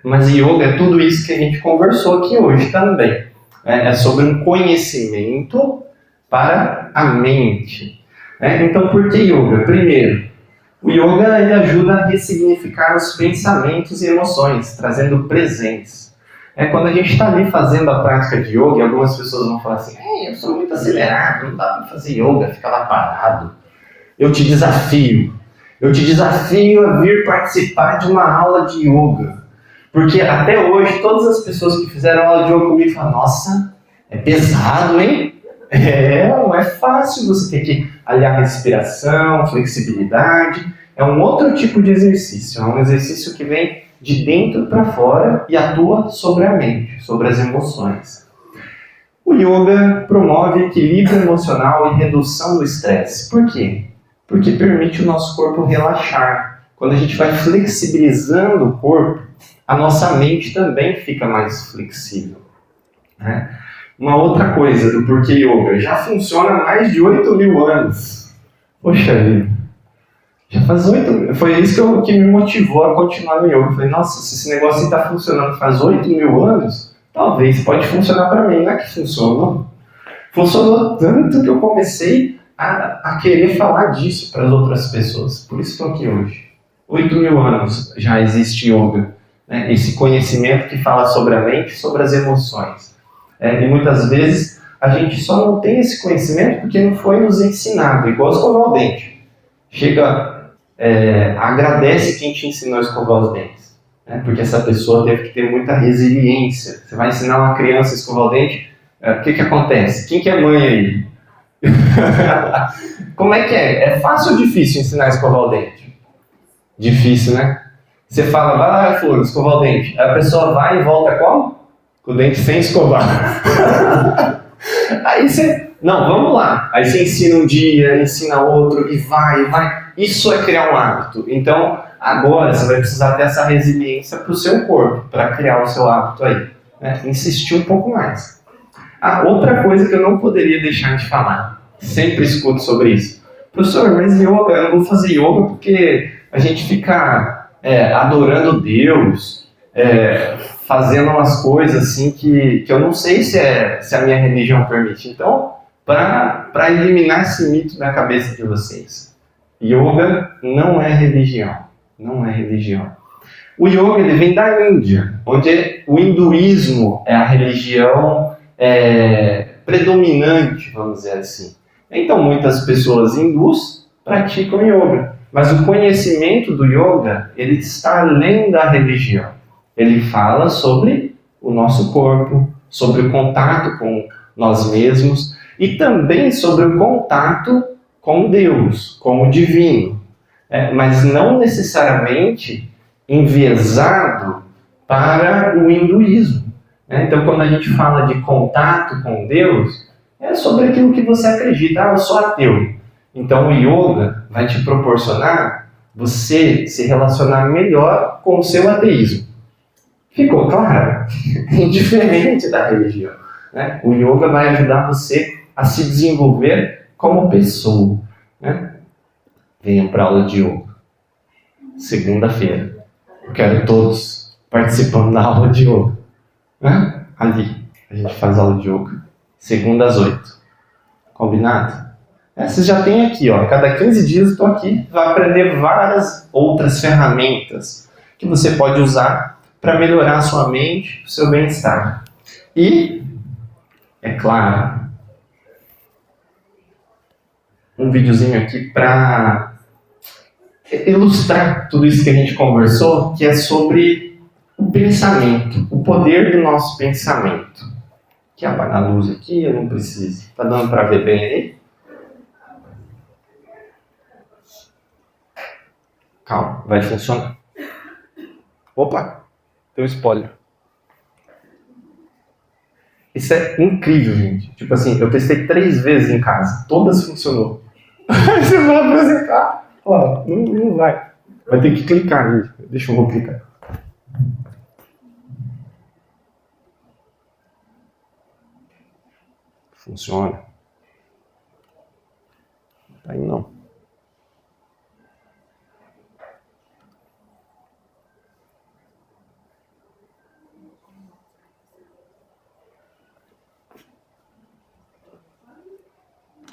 Mas yoga é tudo isso que a gente conversou aqui hoje também. É sobre um conhecimento para a mente. Então, por que yoga? Primeiro, o yoga ele ajuda a ressignificar os pensamentos e emoções, trazendo presentes. Quando a gente está ali fazendo a prática de yoga, algumas pessoas vão falar assim: eu sou muito acelerado, não dá para fazer yoga, fica lá parado. Eu te desafio a vir participar de uma aula de yoga. Porque até hoje, todas as pessoas que fizeram aula de yoga comigo falam: nossa, é pesado, hein? Não é fácil, você ter que aliar respiração, flexibilidade. É um outro tipo de exercício. É um exercício que vem de dentro para fora e atua sobre a mente, sobre as emoções. O yoga promove equilíbrio emocional e redução do estresse. Por quê? Porque permite o nosso corpo relaxar. Quando a gente vai flexibilizando o corpo, a nossa mente também fica mais flexível. Uma outra coisa do porquê yoga, já funciona há mais de 8.000 anos. Poxa vida, já faz 8. Foi isso que me motivou a continuar no yoga. Eu falei: nossa, se esse negócio está funcionando faz 8.000 anos, talvez pode funcionar para mim. Não é que funcionou? Funcionou tanto que eu comecei a querer falar disso para as outras pessoas. Por isso estou aqui hoje. 8.000 anos já existe yoga. Esse conhecimento que fala sobre a mente, sobre as emoções. E muitas vezes a gente só não tem esse conhecimento porque não foi nos ensinado, igual escovar o dente. Chega, agradece quem te ensinou a escovar os dentes. Porque essa pessoa teve que ter muita resiliência. Você vai ensinar uma criança a escovar o dente, o que acontece? Quem que é mãe aí? Como é que é? É fácil ou difícil ensinar a escovar o dente? Difícil, né? Você fala: vai lá, Flor, escovar o dente. A pessoa vai e volta como? Com o dente sem escovar. Aí você... Não, vamos lá. Aí você ensina um dia, ensina outro, e vai. Isso é criar um hábito. Então, agora você vai precisar ter essa resiliência para o seu corpo, para criar o seu hábito aí. Insistir um pouco mais. Outra coisa que eu não poderia deixar de falar. Sempre escuto sobre isso. Professor, mas yoga, eu não vou fazer yoga porque a gente fica adorando Deus, fazendo umas coisas assim que eu não sei se a minha religião permite. Então, para eliminar esse mito da cabeça de vocês, yoga não é religião. Não é religião. O yoga ele vem da Índia, onde o hinduísmo é a religião predominante, vamos dizer assim. Então, muitas pessoas hindus praticam yoga. Mas o conhecimento do yoga, ele está além da religião. Ele fala sobre o nosso corpo, sobre o contato com nós mesmos e também sobre o contato com Deus, com o divino. Mas não necessariamente enviesado para o hinduísmo. Então, quando a gente fala de contato com Deus, é sobre aquilo que você acredita. Eu sou ateu. Então, o yoga vai te proporcionar você se relacionar melhor com o seu ateísmo. Ficou claro? Indiferente da religião. O yoga vai ajudar você a se desenvolver como pessoa. Venham para a aula de yoga. Segunda-feira. Eu quero todos participando da aula de yoga. Ali, a gente faz aula de yoga. Segunda às 8. Combinado? Vocês já têm aqui, cada 15 dias eu estou aqui, vai aprender várias outras ferramentas que você pode usar para melhorar a sua mente, o seu bem-estar. E, é claro, um videozinho aqui para ilustrar tudo isso que a gente conversou, que é sobre o pensamento, o poder do nosso pensamento. Quer apagar a luz aqui? Eu não preciso. Tá dando para ver bem aí? Calma, vai funcionar. Opa, tem um spoiler. Isso é incrível, gente. Tipo assim, eu testei 3 vezes em casa. Todas funcionou. Você vai apresentar. Ó, não vai. Vai ter que clicar ali. Deixa eu vou clicar. Funciona. Tá aí não.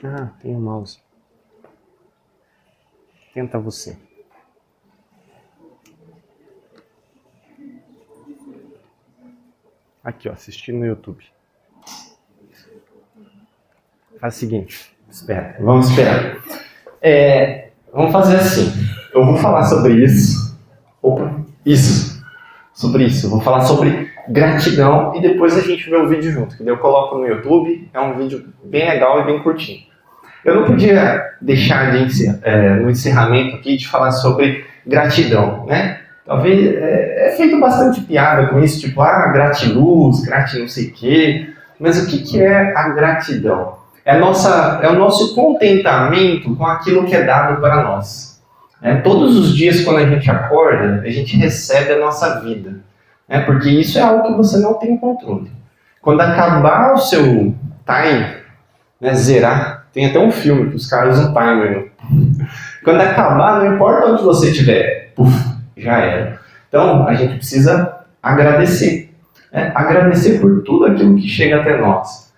Ah, tem o mouse. Tenta você. Aqui, ó, assistindo no YouTube. Faz o seguinte, espera, vamos esperar. Vamos fazer assim. Eu vou falar sobre isso. Sobre isso. Eu vou falar sobre gratidão e depois a gente vê o vídeo junto. Que daí eu coloco no YouTube. É um vídeo bem legal e bem curtinho. Eu não podia deixar no encerramento aqui de falar sobre gratidão, né? Talvez é feito bastante piada com isso, tipo, gratiluz, grati não sei o quê. Mas o que é a gratidão? É o nosso contentamento com aquilo que é dado para nós. Todos os dias, quando a gente acorda, a gente recebe a nossa vida. Porque isso é algo que você não tem controle. Quando acabar o seu time, zerar, tem até um filme que os caras usam timer. Quando acabar, não importa onde você estiver, já era. Então, a gente precisa agradecer. Agradecer por tudo aquilo que chega até nós.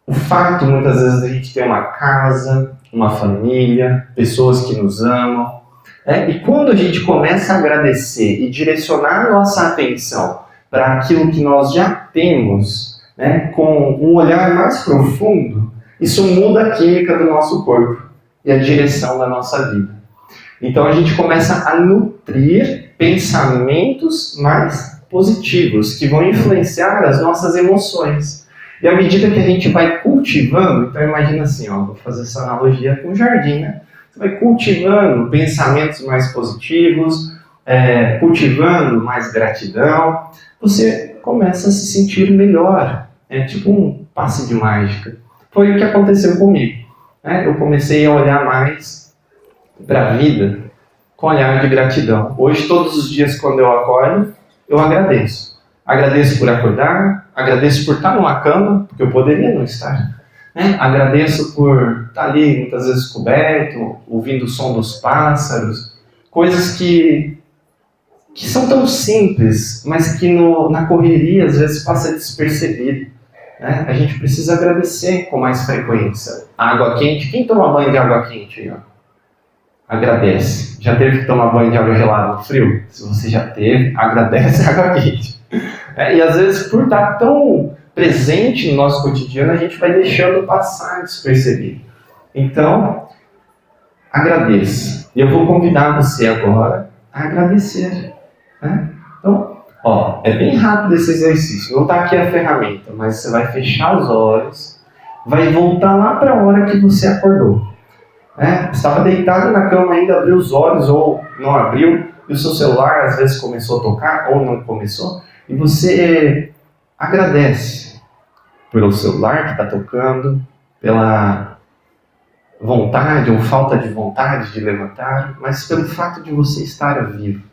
O fato, muitas vezes, de a gente ter uma casa, uma família, pessoas que nos amam. E quando a gente começa a agradecer e direcionar nossa atenção para aquilo que nós já temos, com um olhar mais profundo, isso muda a química do nosso corpo e a direção da nossa vida. Então a gente começa a nutrir pensamentos mais positivos, que vão influenciar as nossas emoções. E à medida que a gente vai cultivando, então imagina assim, vou fazer essa analogia com o jardim, né? Você vai cultivando pensamentos mais positivos, cultivando mais gratidão, você começa a se sentir melhor. É tipo um passe de mágica. Foi o que aconteceu comigo. Eu comecei a olhar mais para a vida com olhar de gratidão. Hoje, todos os dias, quando eu acordo, eu agradeço. Agradeço por acordar, agradeço por estar numa cama, porque eu poderia não estar. Agradeço por estar ali, muitas vezes coberto, ouvindo o som dos pássaros, coisas que são tão simples, mas que na correria às vezes passa despercebido. A gente precisa agradecer com mais frequência. A água quente, quem toma banho de água quente aí, agradece. Já teve que tomar banho de água gelada no frio? Se você já teve, agradece a água quente. E às vezes, por estar tão presente no nosso cotidiano, a gente vai deixando passar despercebido. Então, agradeça. E eu vou convidar você agora a agradecer. Então, é bem rápido esse exercício. Não está aqui a ferramenta, mas você vai fechar os olhos, vai voltar lá para a hora que você acordou. Estava deitado na cama ainda, abriu os olhos ou não abriu, e o seu celular às vezes começou a tocar ou não começou, e você agradece pelo celular que está tocando, pela vontade ou falta de vontade de levantar, mas pelo fato de você estar vivo.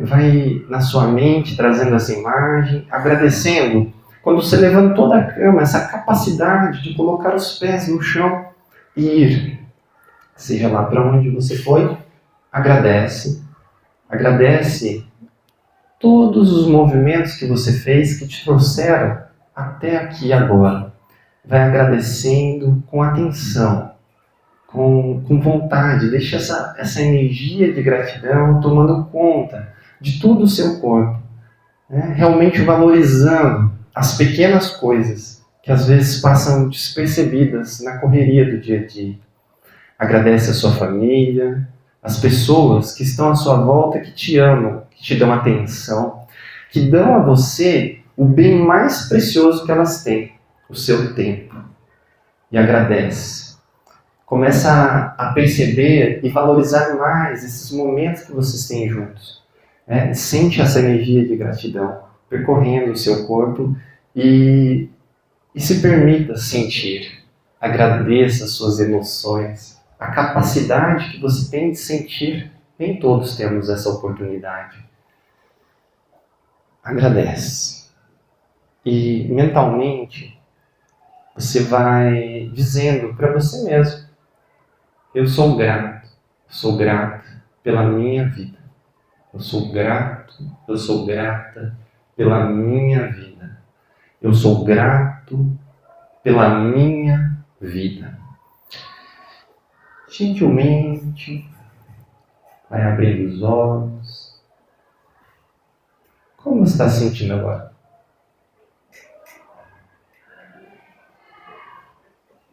Vai na sua mente trazendo essa imagem, agradecendo quando você levantou da cama, essa capacidade de colocar os pés no chão e ir, seja lá para onde você foi, agradece todos os movimentos que você fez que te trouxeram até aqui agora. Vai agradecendo com atenção, com vontade, deixe essa energia de gratidão tomando conta de todo o seu corpo, né? Realmente valorizando as pequenas coisas que às vezes passam despercebidas na correria do dia a dia. Agradece a sua família, as pessoas que estão à sua volta, que te amam, que te dão atenção, que dão a você o bem mais precioso que elas têm, o seu tempo. E agradece. Começa a perceber e valorizar mais esses momentos que vocês têm juntos. Sente essa energia de gratidão percorrendo o seu corpo e se permita sentir. Agradeça as suas emoções, a capacidade que você tem de sentir. Nem todos temos essa oportunidade. Agradece. E mentalmente você vai dizendo para você mesmo: eu sou grato pela minha vida. Eu sou grata pela minha vida. Eu sou grato pela minha vida. Gentilmente, vai abrindo os olhos. Como você está se sentindo agora?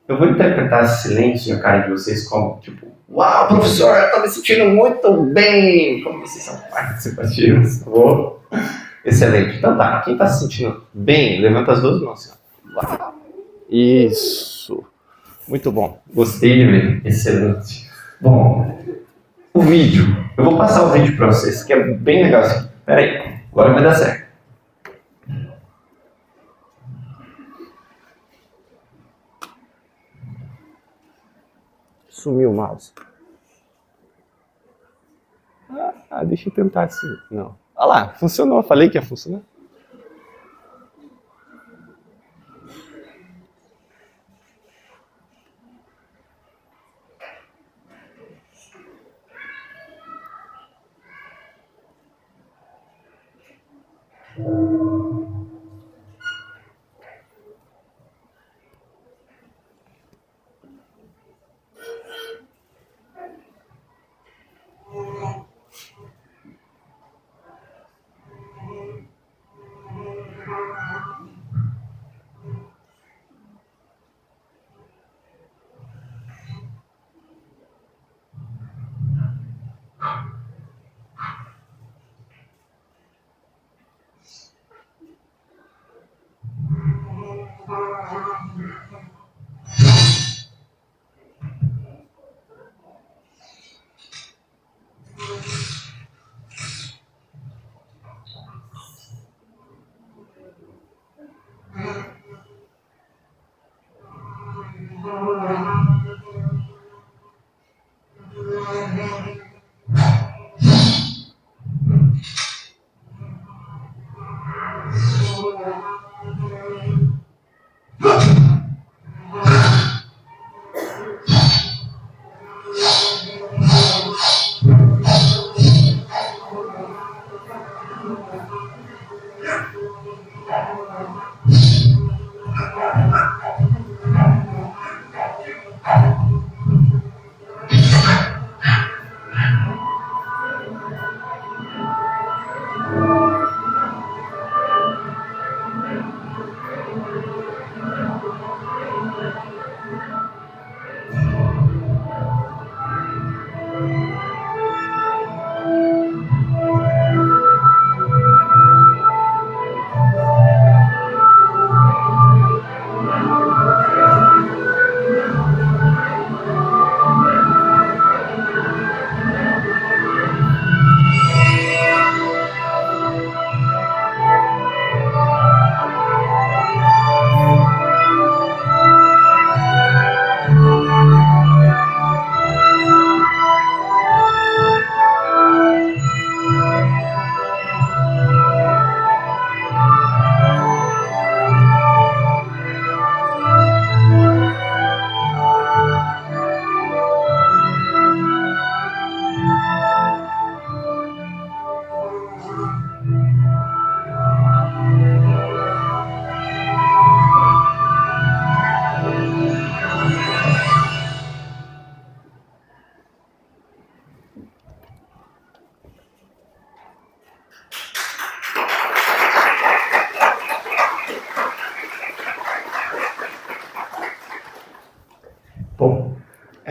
Eu vou interpretar esse silêncio na cara de vocês como, tipo, uau, professor, eu estou me sentindo muito bem. Como vocês são participativos, tá bom? Excelente. Então tá, quem está se sentindo bem, levanta as duas mãos. Uau. Isso. Muito bom. Gostei de ver. Excelente. Bom, o vídeo. Eu vou passar o vídeo para vocês, que é bem legal. Espera aí, agora vai dar certo. Sumiu o mouse. Deixa eu tentar assim. Não. Olha lá, funcionou. Falei que ia funcionar.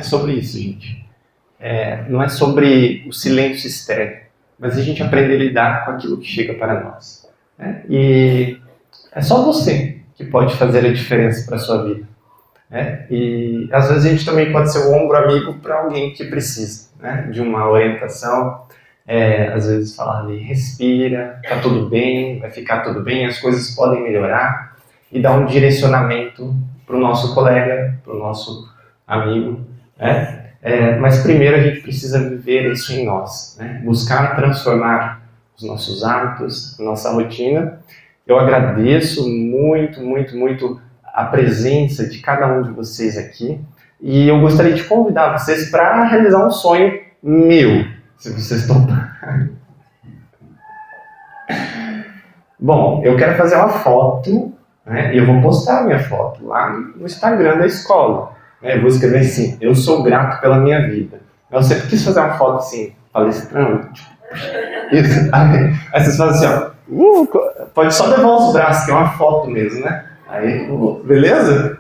sobre isso, gente. Não é sobre o silêncio estéril, mas a gente aprender a lidar com aquilo que chega para nós. Né? E é só você que pode fazer a diferença para a sua vida. Né? E às vezes a gente também pode ser o ombro amigo para alguém que precisa, né, de uma orientação. Às vezes falar ali, respira, tá tudo bem, vai ficar tudo bem, as coisas podem melhorar, e dar um direcionamento para o nosso colega, para o nosso amigo. Né? Mas primeiro a gente precisa viver isso em nós, né? Buscar transformar os nossos hábitos, a nossa rotina. Eu agradeço muito, muito, muito a presença de cada um de vocês aqui, e eu gostaria de convidar vocês para realizar um sonho meu, se vocês toparem. Bom, eu quero fazer uma foto, né, e eu vou postar a minha foto lá no Instagram da escola. Eu vou escrever assim: eu sou grato pela minha vida. Eu sempre quis fazer uma foto assim, palestrando, tipo, isso. Aí vocês fazem assim, ó, pode só levar os braços, que é uma foto mesmo, né? Aí, beleza?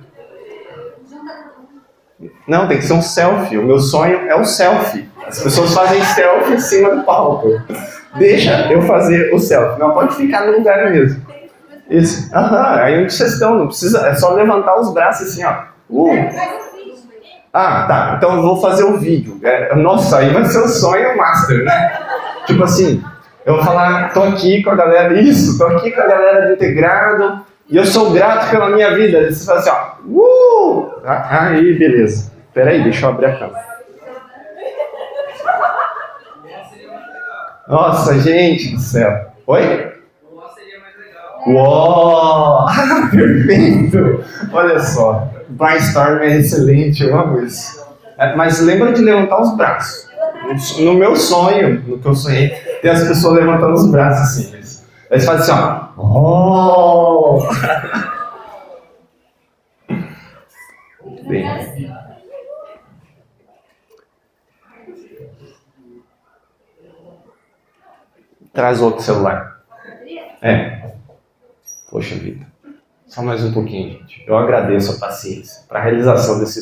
Não, tem que ser um selfie. O meu sonho é o selfie. As pessoas fazem selfie em cima do palco. Deixa eu fazer o selfie. Não, pode ficar no lugar mesmo. Isso. Aí onde vocês estão, não precisa, é só levantar os braços assim, ó. Tá. Então eu vou fazer o vídeo. Nossa, aí vai ser o sonho master, né? Tipo assim, eu vou falar, tô aqui com a galera, tô aqui com a galera do integrado, e eu sou grato pela minha vida. Você fala assim, ó. Aí, beleza. Peraí, deixa eu abrir a câmera. Nossa, gente do céu. Oi? Uou! Perfeito! Olha só, brainstorm é excelente, eu amo isso. Mas lembra de levantar os braços. No meu sonho, no que eu sonhei, tem as pessoas levantando os braços assim. Eles fazem assim, ó. Bem. Traz outro celular. Poxa vida. Só mais um pouquinho, gente. Eu agradeço a paciência para a realização desse